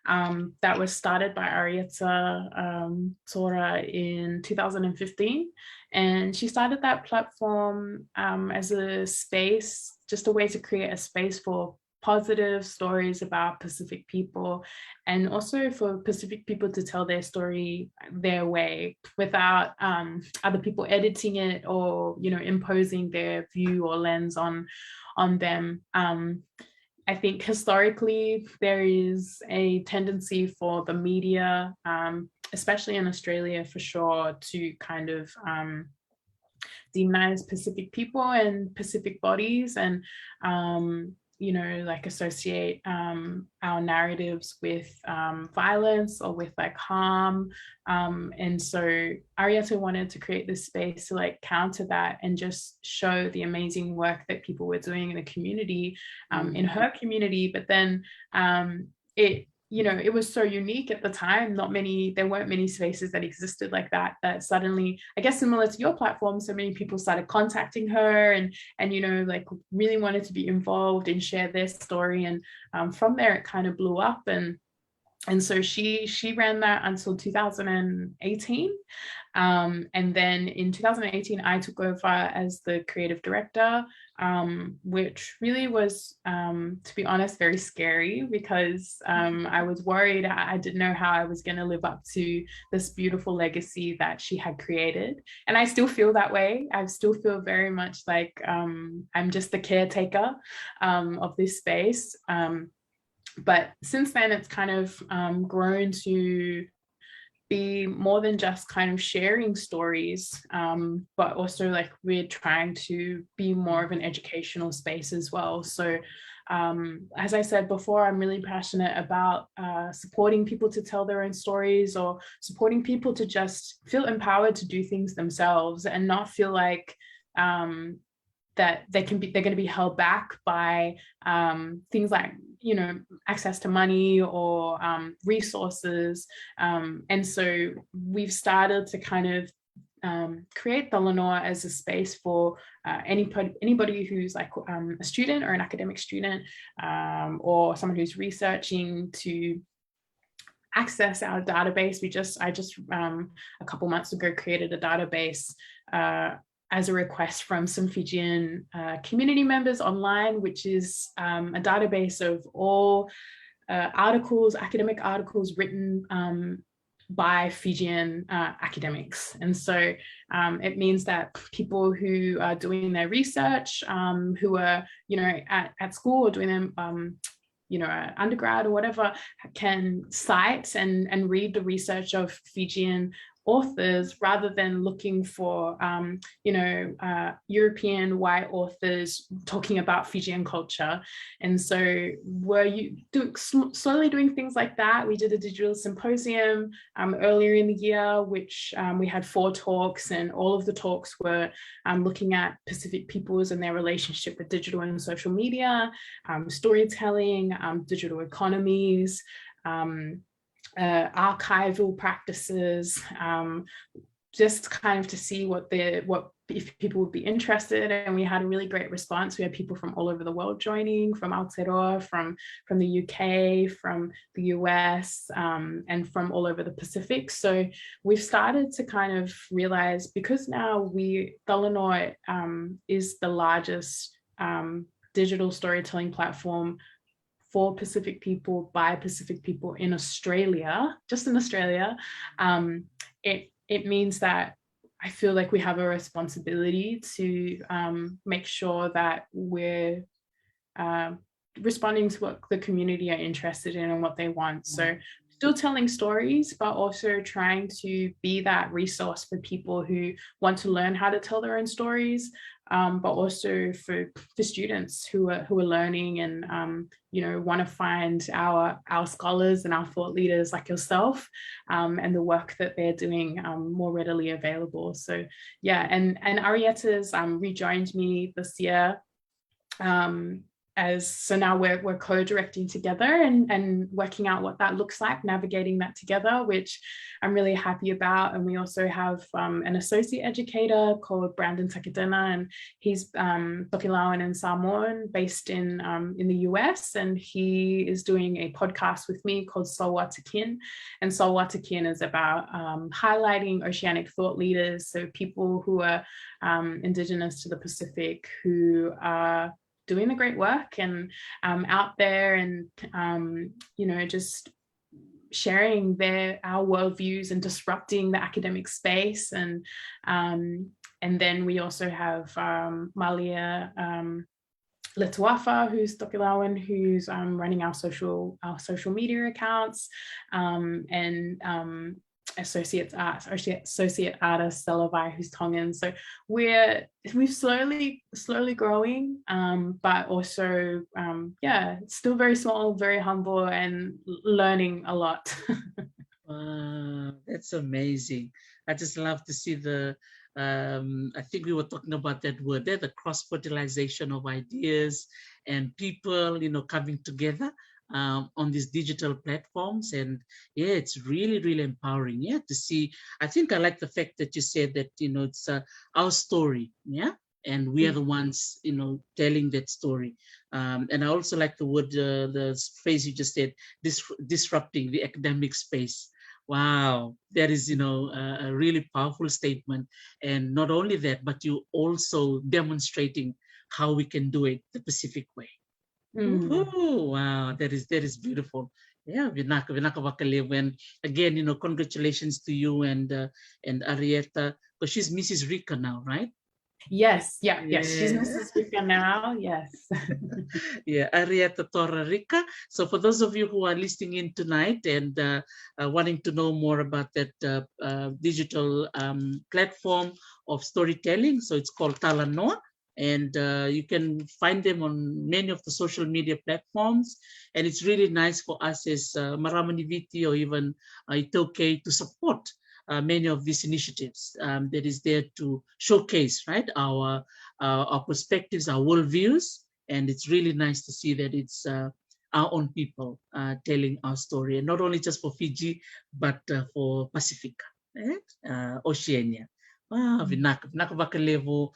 that was started by Arieta Tora in 2015. And she started that platform as a space, just a way to create a space for positive stories about Pacific people, and also for Pacific people to tell their story their way without other people editing it or, you know, imposing their view or lens on them. I think historically there is a tendency for the media, especially in Australia for sure, to kind of demonize Pacific people and Pacific bodies, and you know, like associate our narratives with violence or with like harm. And so Arietta wanted to create this space to like counter that and just show the amazing work that people were doing in the community, in her community. But then it, you know, it was so unique at the time. There weren't many spaces that existed like that, that suddenly, I guess similar to your platform, so many people started contacting her and you know, like really wanted to be involved and share their story. And from there, it kind of blew up. And so she ran that until 2018. And then in 2018, I took over as the creative director, which really was, to be honest, very scary, because I was worried. I didn't know how I was going to live up to this beautiful legacy that she had created. And I still feel that way. I still feel very much like I'm just the caretaker of this space. But since then, it's kind of grown to be more than just kind of sharing stories, but also like we're trying to be more of an educational space as well. So as I said before, I'm really passionate about supporting people to tell their own stories, or supporting people to just feel empowered to do things themselves and not feel like that they're going to be held back by things like, you know, access to money or resources. And so we've started to kind of create Talanoa as a space for anybody who's like a student or an academic student, or someone who's researching, to access our database. I just a couple months ago created a database as a request from some Fijian community members online, which is a database of all academic articles written by Fijian academics. And so it means that people who are doing their research, who are, you know, at school or doing them, you know, undergrad or whatever, can cite and read the research of Fijian authors, rather than looking for, you know, European white authors talking about Fijian culture. And so slowly doing things like that. We did a digital symposium earlier in the year, which we had 4 talks, and all of the talks were looking at Pacific peoples and their relationship with digital and social media, storytelling, digital economies, archival practices, just kind of to see what if people would be interested. And we had a really great response. We had people from all over the world joining, from Aotearoa, from the UK, from the US, and from all over the Pacific. So we've started to kind of realize, because now Talanoa is the largest digital storytelling platform for Pacific people by Pacific people in Australia, just in Australia, it means that I feel like we have a responsibility to make sure that we're responding to what the community are interested in and what they want. So still telling stories, but also trying to be that resource for people who want to learn how to tell their own stories, but also for students who are learning and you know, want to find our scholars and our thought leaders like yourself, and the work that they're doing more readily available. So yeah, and Arietta's rejoined me this year. So now we're co-directing together and working out what that looks like, navigating that together, which I'm really happy about. And we also have an associate educator called Brandon Sakadena, and he's Tokelau and Samoan, based in the US, and he is doing a podcast with me called Sau Deuba. And Sau Deuba is about highlighting oceanic thought leaders, so people who are Indigenous to the Pacific, who are doing the great work and out there and, you know, just sharing our worldviews and disrupting the academic space. And then we also have Malia Letuafa, who's Tokelau, who's running our social media accounts, and associate artist Selavai, who's Tongan. So we're slowly growing, but also still very small, very humble, and learning a lot. Wow, that's amazing. I just love to see I think we were talking about that word there, the cross-fertilization of ideas and people, you know, coming together on these digital platforms. And yeah, it's really, really empowering, yeah, to see. I think I like the fact that you said that, you know, it's our story, yeah, and we are the ones, you know, telling that story. And I also like the word, the phrase you just said, disrupting the academic space. Wow, that is, you know, a really powerful statement. And not only that, but you also demonstrating how we can do it the Pacific way. Oh, wow, that is beautiful. Yeah, vinaka vakalevu. And again, you know, congratulations to you and Arietta, because she's Mrs. Rika now, right? Yes, yes, she's Mrs. Rika now, yes. Yeah, Arietta Tora Rika. So for those of you who are listening in tonight and wanting to know more about that digital platform of storytelling, so it's called Talanoa. And you can find them on many of the social media platforms. And it's really nice for us as Maramaniviti or even Itoke to support many of these initiatives that is there to showcase, right, our perspectives, our worldviews. And it's really nice to see that it's our own people telling our story, and not only just for Fiji, but for Pacifica, right? Oceania. Vinaka vakalevu.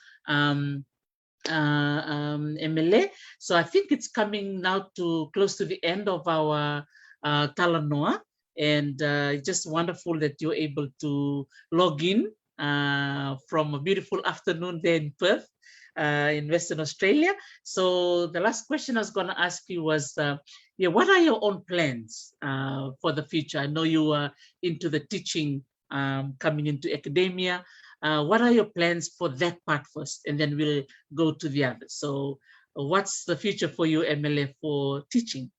Emele. So I think it's coming now to close to the end of our Talanoa, and it's just wonderful that you're able to log in from a beautiful afternoon there in Perth, in Western Australia. So the last question I was going to ask you was, what are your own plans for the future? I know you are into the teaching, coming into academia. What are your plans for that part first, and then we'll go to the others. So what's the future for you, Emele, for teaching?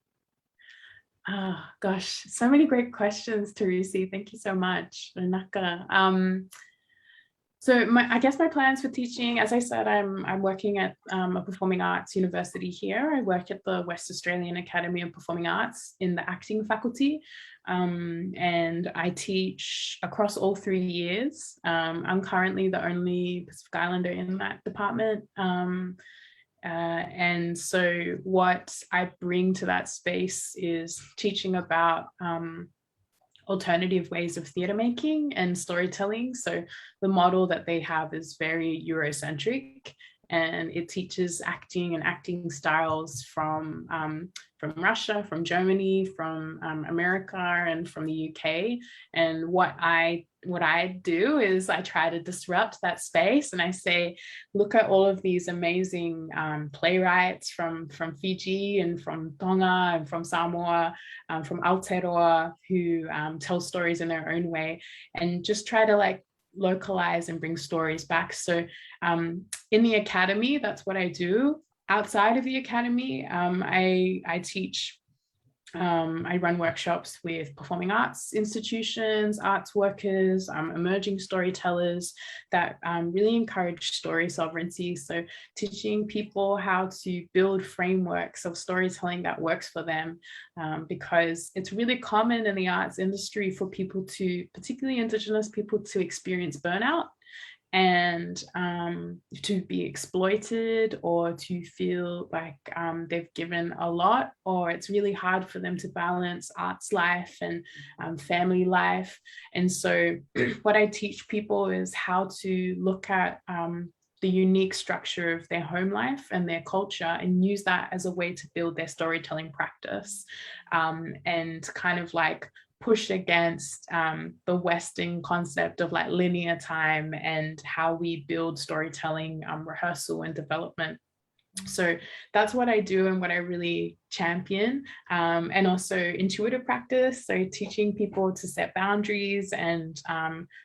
Oh, gosh, so many great questions, Teresi. Thank you so much, Vinaka. So I guess my plans for teaching, as I said, I'm working at a performing arts university here. I work at the West Australian Academy of Performing Arts in the acting faculty. And I teach across all 3 years. I'm currently the only Pacific Islander in that department. And so what I bring to that space is teaching about alternative ways of theatre making and storytelling. So the model that they have is very Eurocentric, and it teaches acting and acting styles from Russia, from Germany, from America, and from the UK. And what I do is I try to disrupt that space, and I say, look at all of these amazing playwrights from Fiji and from Tonga and from Samoa, from Aotearoa, who tell stories in their own way, and just try to like localize and bring stories back. So in the academy, that's what I do. Outside of the academy, I teach, I run workshops with performing arts institutions, arts workers, emerging storytellers that really encourage story sovereignty. So teaching people how to build frameworks of storytelling that works for them, because it's really common in the arts industry for people to, particularly Indigenous people, to experience burnout and to be exploited, or to feel like they've given a lot, or it's really hard for them to balance arts life and family life. And so what I teach people is how to look at the unique structure of their home life and their culture, and use that as a way to build their storytelling practice, and kind of like push against the Western concept of like linear time and how we build storytelling rehearsal and development. So that's what I do and what I really champion. And also intuitive practice. So teaching people to set boundaries and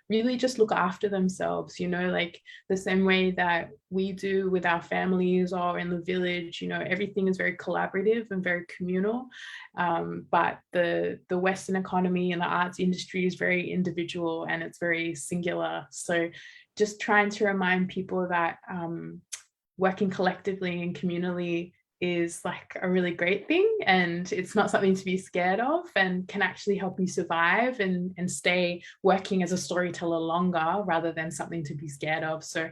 really just look after themselves, you know, like the same way that we do with our families or in the village, you know, everything is very collaborative and very communal. But the Western economy and the arts industry is very individual and it's very singular. So just trying to remind people that working collectively and communally is like a really great thing, and it's not something to be scared of and can actually help you survive and stay working as a storyteller longer rather than something to be scared of. So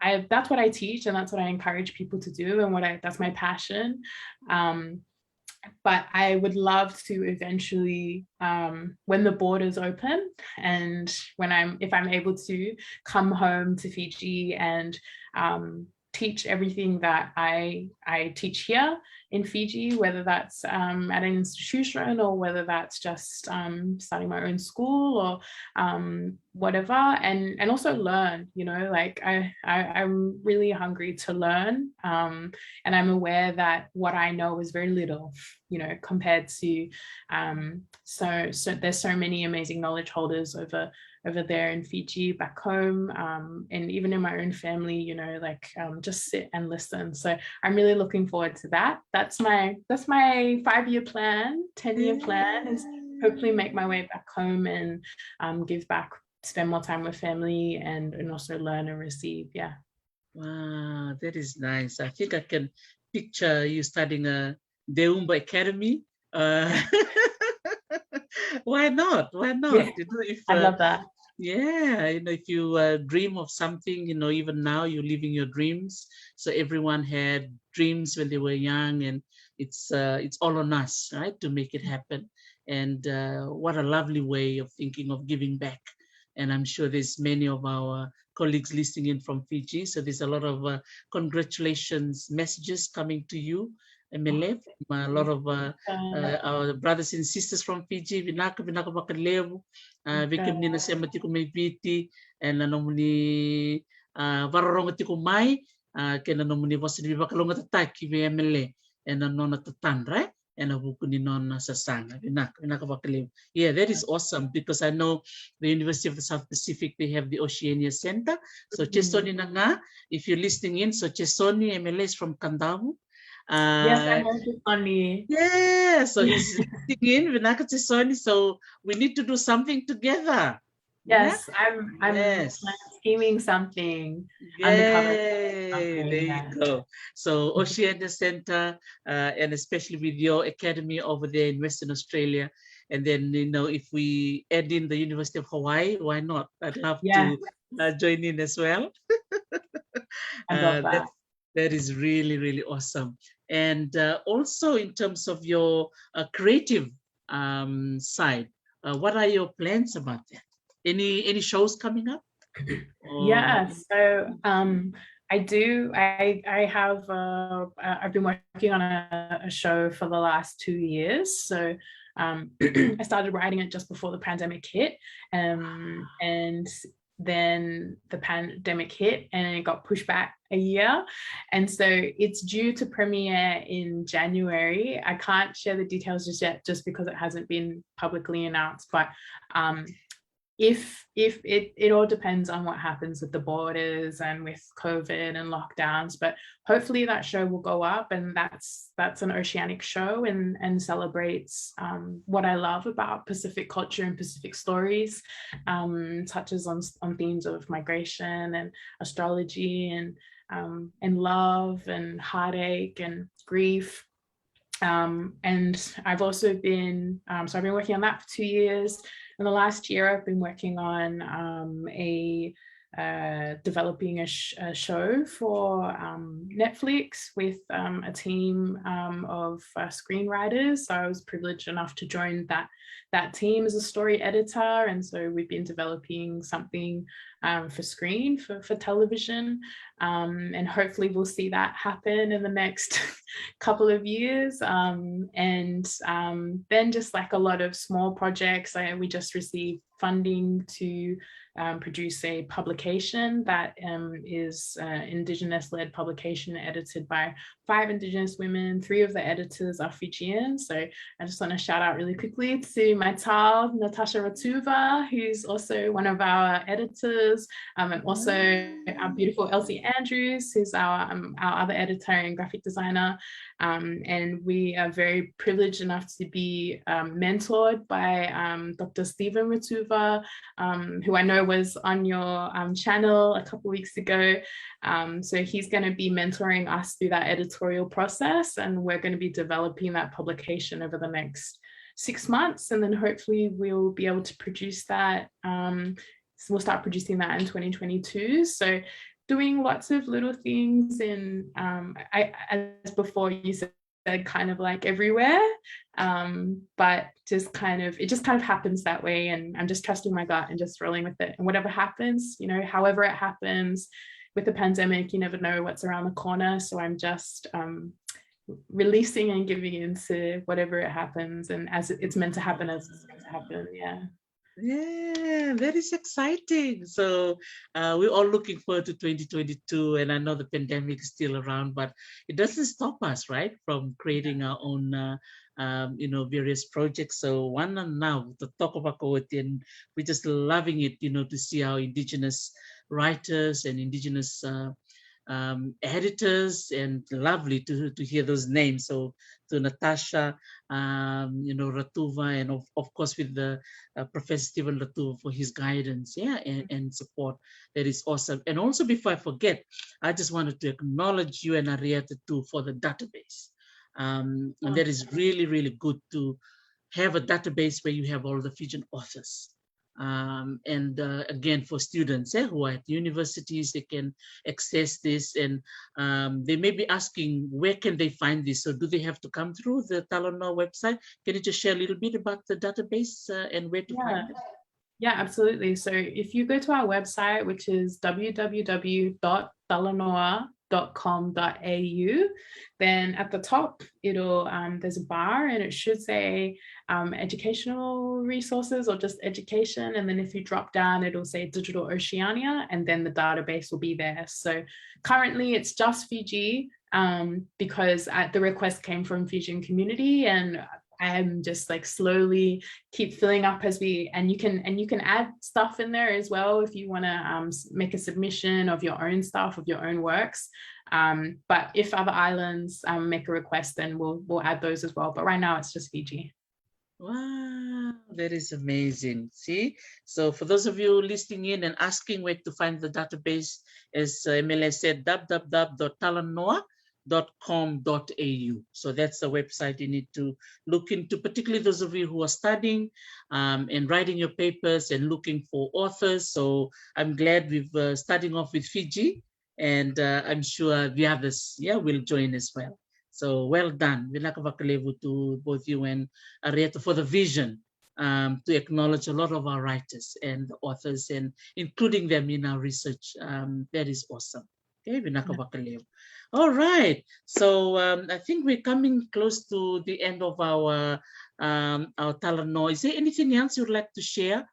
that's what I teach and that's what I encourage people to do, and that's my passion. But I would love to eventually, when the borders open and if I'm able to come home to Fiji and teach everything that I teach here in Fiji, whether that's at an institution or whether that's just starting my own school or whatever, and also learn, you know, like I'm really hungry to learn, and I'm aware that what I know is very little, you know, compared to so there's so many amazing knowledge holders over there in Fiji, back home, and even in my own family, you know, like just sit and listen. So I'm really looking forward to that. That's my 5-year plan, 10-year plan, is hopefully make my way back home and give back, spend more time with family, and also learn and receive. Yeah. Wow, that is nice. I think I can picture you starting a Deumba Academy. Why not? Why not? Yeah, you know, if, I love that. Yeah, you know, if you dream of something, you know, even now you're living your dreams. So everyone had dreams when they were young, and it's all on us, right, to make it happen. And what a lovely way of thinking of giving back. And I'm sure there's many of our colleagues listening in from Fiji. So there's a lot of congratulations messages coming to you, Emele, from a lot of our brothers and sisters from Fiji, vinaka vakalevu, vikim nina sema tiko may piti, and nanomuni vararonga tiko mai, kena nomuni wasini vakalonga tataki vi Emele, and anona tatan, right? And a bukuni non sasanga, vinaka vakalevu. Yeah, that is awesome, because I know the University of the South Pacific, they have the Oceania Center. So Chesoni Nanga, if you're listening in, so Chesoni Emele is from Kandavu. Yes, I know Chesoni. Yeah, so he's singing Vinaka Chesoni, so we need to do something together. Yes, I'm scheming something. Yay, there you go. So Oceania Center, and especially with your academy over there in Western Australia. And then, you know, if we add in the University of Hawaii, why not? I'd love to join in as well. I love that. That is really, really awesome. And also in terms of your creative side, what are your plans about that? Any shows coming up? Yeah, so I do. I have. I've been working on a show for the last 2 years. So I started writing it just before the pandemic hit, and then the pandemic hit and it got pushed back a year, and so it's due to premiere in January. I can't share the details just yet, just because it hasn't been publicly announced, but if it all depends on what happens with the borders and with COVID and lockdowns, but hopefully that show will go up, and that's an oceanic show and celebrates what I love about Pacific culture and Pacific stories, touches on themes of migration and astrology and love and heartache and grief. And I've also been, so I've been working on that for 2 years. In the last year, I've been working on developing a show for Netflix with a team of screenwriters. So I was privileged enough to join that team as a story editor, and so we've been developing something for screen, for television, and hopefully we'll see that happen in the next couple of years, and then just like a lot of small projects. We just received funding to produce a publication that is Indigenous-led publication edited by 5 Indigenous women. 3 of the editors are Fijian. So I just want to shout out really quickly to my tal, Natasha Ratuva, who's also one of our editors, and also our beautiful Elsie Andrews, who's our other editor and graphic designer. And we are very privileged enough to be mentored by Dr. Stephen Ratuva, who I know was on your channel a couple of weeks ago. So he's going to be mentoring us through that editorial process, and we're going to be developing that publication over the next 6 months, and then hopefully we'll be able to produce that. So we'll start producing that in 2022. So doing lots of little things in, as before you said, kind of like everywhere, but just kind of, it just kind of happens that way, and I'm just trusting my gut and just rolling with it, and whatever happens, you know, however it happens. With the pandemic, you never know what's around the corner, so I'm just releasing and giving into whatever it happens, and as it's meant to happen, as it's meant to happen. Yeah, that is exciting. So we're all looking forward to 2022, and I know the pandemic is still around, but it doesn't stop us, right, from creating our own you know, various projects. So one now, the talk about Kawati, and we're just loving it, you know, to see our Indigenous writers and Indigenous editors, and lovely to hear those names. So to Natasha, you know, Ratuva, and of course with the Professor Stephen Ratuva for his guidance, and support. That is awesome. And also, before I forget, I just wanted to acknowledge you and Arietta too for the database. And that is really, really good to have a database where you have all the Fijian authors. And again, for students who are at universities, they can access this, and they may be asking, where can they find this? So do they have to come through the Talanoa website? Can you just share a little bit about the database and where to find it? Yeah, absolutely. So if you go to our website, which is www.talanoa.com.au, then at the top, it'll there's a bar, and it should say educational resources or just education. And then if you drop down, it'll say Digital Oceania, and then the database will be there. So currently it's just Fiji, because the request came from Fijian community, and I'm just like slowly keep filling up as and you can add stuff in there as well if you want to make a submission of your own stuff, of your own works. But if other islands make a request, then we'll add those as well. But right now it's just Fiji. Wow, that is amazing. See, so for those of you listening in and asking where to find the database, as Emele said, www.talanoa.com.au. So that's the website you need to look into, particularly those of you who are studying and writing your papers and looking for authors. So I'm glad we've starting off with Fiji, and I'm sure the others will join as well. So well done. Vinaka vakalevu to both you and Arietta for the vision to acknowledge a lot of our writers and authors, and including them in our research. That is awesome. Okay, vinaka vakalevu. All right. So I think we're coming close to the end of our Talanoa. Is there anything else you'd like to share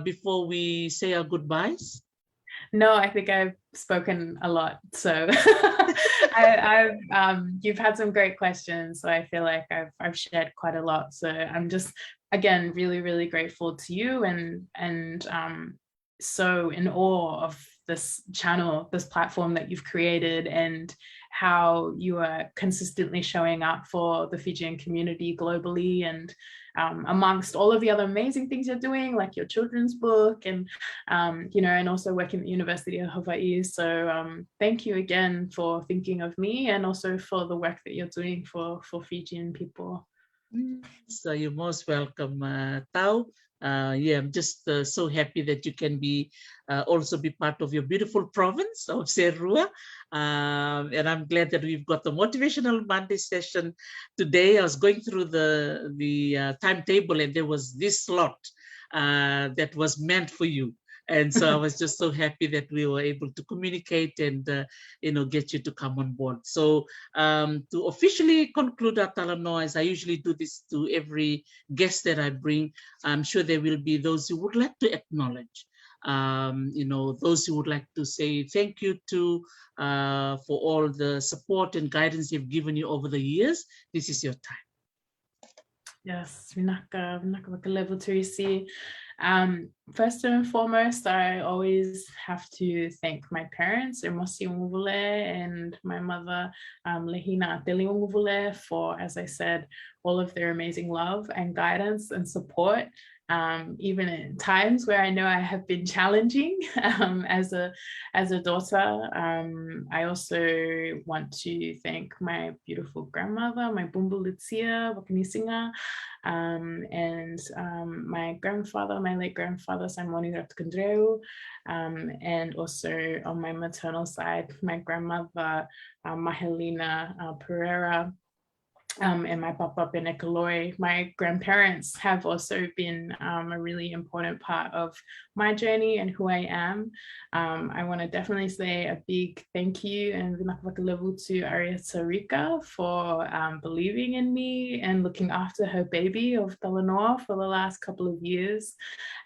before we say our goodbyes? No, I think I've spoken a lot. So you've had some great questions. So I feel like I've shared quite a lot. So I'm just, again, really, really grateful to you, and so in awe of this channel, this platform that you've created, and how you are consistently showing up for the Fijian community globally, and amongst all of the other amazing things you're doing, like your children's book, and you know, and also working at the University of Hawaii. So thank you again for thinking of me, and also for the work that you're doing for Fijian people. So you're most welcome, Tau. I'm just so happy that you can be also be part of your beautiful province of Serua. And I'm glad that we've got the Motivational Monday session today. I was going through the timetable, and there was this slot that was meant for you. And so I was just so happy that we were able to communicate and, get you to come on board. So to officially conclude our Talanoa, as I usually do this to every guest that I bring, I'm sure there will be those who would like to acknowledge, those who would like to say thank you to for all the support and guidance you've given you over the years. This is your time. Yes, vinaka vakalevu turisi. First and foremost, I always have to thank my parents, Emele Ugavule, and my mother, Lehina Ugavule, for, as I said, all of their amazing love and guidance and support. Even in times where I know I have been challenging as a daughter. I also want to thank my beautiful grandmother, my Bumbu Litzia Wakanisinga, and my grandfather, my late grandfather, Simoni Ratkandreu, and also on my maternal side, my grandmother, Mahelina Pereira, and my papa Benekaloi. My grandparents have also been a really important part of my journey and who I am. I want to definitely say a big thank you and vinaka vakalevu to Arieta Rika for believing in me and looking after her baby of Talanoa for the last couple of years,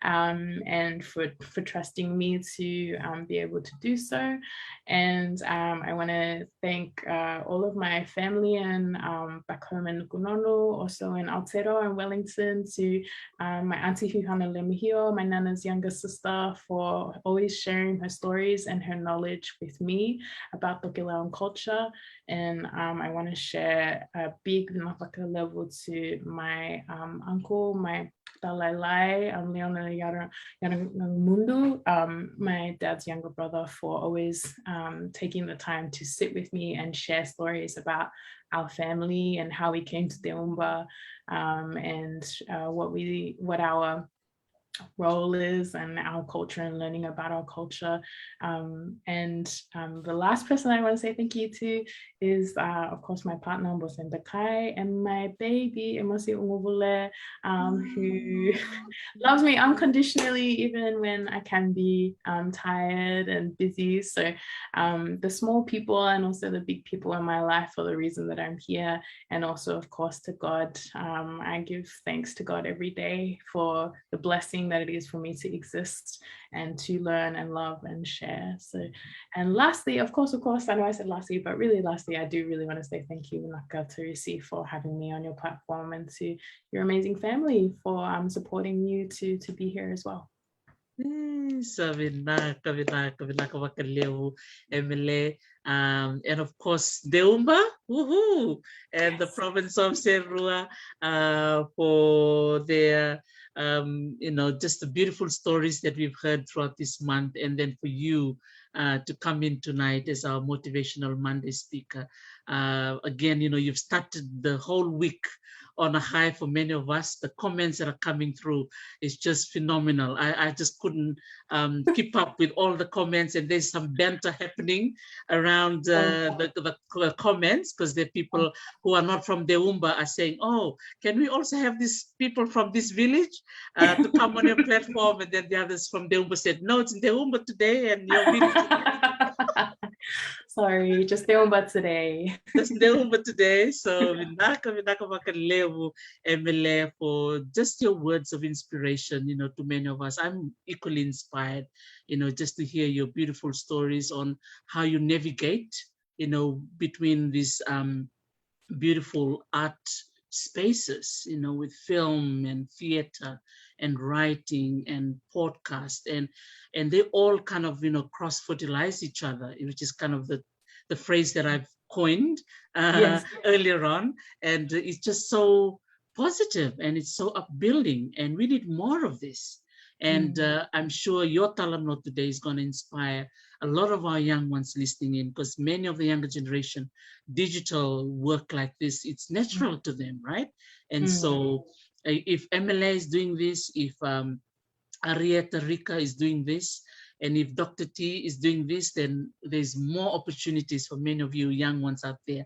and for trusting me to be able to do so. And I want to thank all of my family and back home in Nukunono, also in Aotearoa and Wellington, to my auntie Huhana Lemihio, my nana's younger sister, for always sharing her stories and her knowledge with me about Tokelau culture. And I want to share a big vinaka level to my uncle, my Dalai Leona Mundu, my dad's younger brother, for always taking the time to sit with me and share stories about our family and how we came to Deumba, and what our role is and our culture and learning about our culture. And the last person I want to say thank you to is, of course, my partner, Mbosenda Kai, and my baby, Emele Ugavule, who loves me unconditionally, even when I can be tired and busy. So the small people and also the big people in my life are the reason that I'm here. And also, of course, to God. I give thanks to God every day for the blessing that it is for me to exist and to learn and love and share. So, and lastly, of course, I know I said lastly, but really lastly, I do really want to say thank you, Vinaka Turisi, for having me on your platform, and to your amazing family for supporting you to be here as well. So vinaka vakalevu, Emele, and of course Deumba, woohoo, and yes, the province of Serua for their just the beautiful stories that we've heard throughout this month, and then for you to come in tonight as our Motivational Monday speaker. Again, you've started the whole week on a high for many of us. The comments that are coming through is just phenomenal. I just couldn't keep up with all the comments, and there's some banter happening around the comments, because there are people who are not from Deumba are saying, oh, can we also have these people from this village to come on your platform? And then the others from Deumba said, no, it's in Deumba today and your village today. Sorry, just Deumba today. Just Deumba today. So vinaka vakalevu, Emele, for just your words of inspiration, to many of us. I'm equally inspired, just to hear your beautiful stories on how you navigate, between these beautiful art spaces, with film and theater and writing and podcast, and they all kind of cross-fertilize each other, which is kind of the phrase that I've coined yes, earlier on, and it's just so positive and it's so upbuilding, and we need more of this. And I'm sure your Talanoa today is going to inspire a lot of our young ones listening in, because many of the younger generation, digital work like this, it's natural to them, right? And so if Emele is doing this, if Arieta Rika is doing this, and if Dr. T is doing this, then there's more opportunities for many of you young ones out there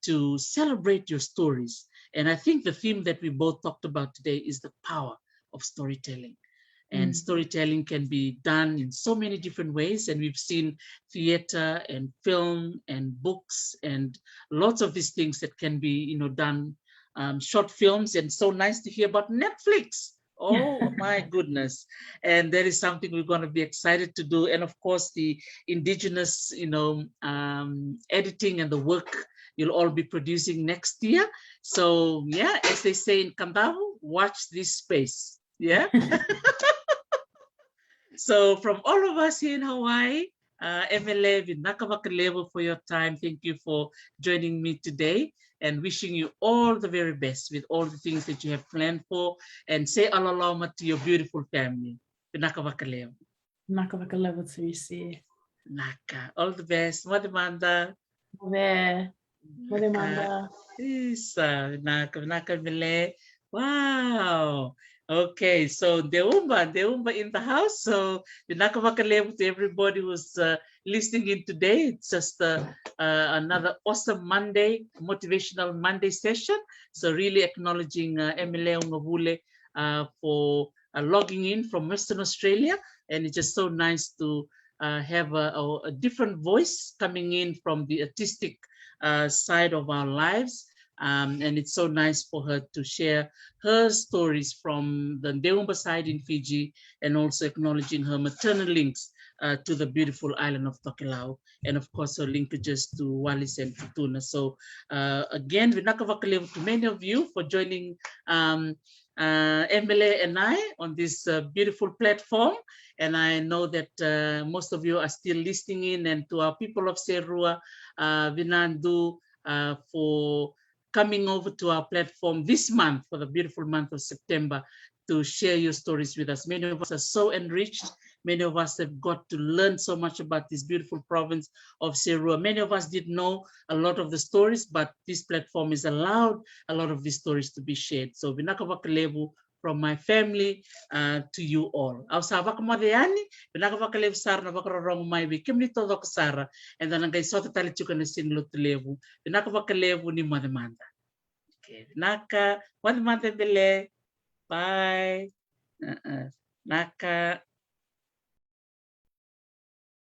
to celebrate your stories. And I think the theme that we both talked about today is the power of storytelling. And storytelling can be done in so many different ways. And we've seen theater and film and books and lots of these things that can be, done, short films. And so nice to hear about Netflix. Oh my goodness. And that is something we're going to be excited to do. And of course, the indigenous, editing and the work you'll all be producing next year. So yeah, as they say in Kandavu, watch this space. Yeah. So from all of us here in Hawaii, Emele, vinaka vakalevu for your time. Thank you for joining me today and wishing you all the very best with all the things that you have planned for. And say Loloma to your beautiful family. Vinaka vakalevu. Vinaka vakalevu to you see. Naka. All the best. Madimanda. Madimanda. Isa. Vinaka Emele. Wow. Okay, so Deuba in the house. So vinaka vakalevu to everybody who's listening in today. It's just another awesome Monday, motivational Monday session. So really acknowledging Emele Ugavule for logging in from Western Australia. And it's just so nice to have a different voice coming in from the artistic side of our lives. And it's so nice for her to share her stories from the Deuba side in Fiji, and also acknowledging her maternal links to the beautiful island of Tokelau, and of course her linkages to Wallis and Futuna. So again, vinaka vakalevu to many of you for joining Emele and I on this beautiful platform. And I know that most of you are still listening in, and to our people of Serua, Vinandu, for coming over to our platform this month, for the beautiful month of September, to share your stories with us. Many of us are so enriched. Many of us have got to learn so much about this beautiful province of Serua. Many of us did know a lot of the stories, but this platform has allowed a lot of these stories to be shared. So vinaka vakalevu from my family to you all. Au sa vakamadeyani, vinaka vakalevu sara na vakarorong mai vi kimni todo kasara, and then ngai sota tali chuka na sinlo tulevu. Vinaka vakalevu ni mademanda. Okay, vinaka mademanda bele. Bye. Naka.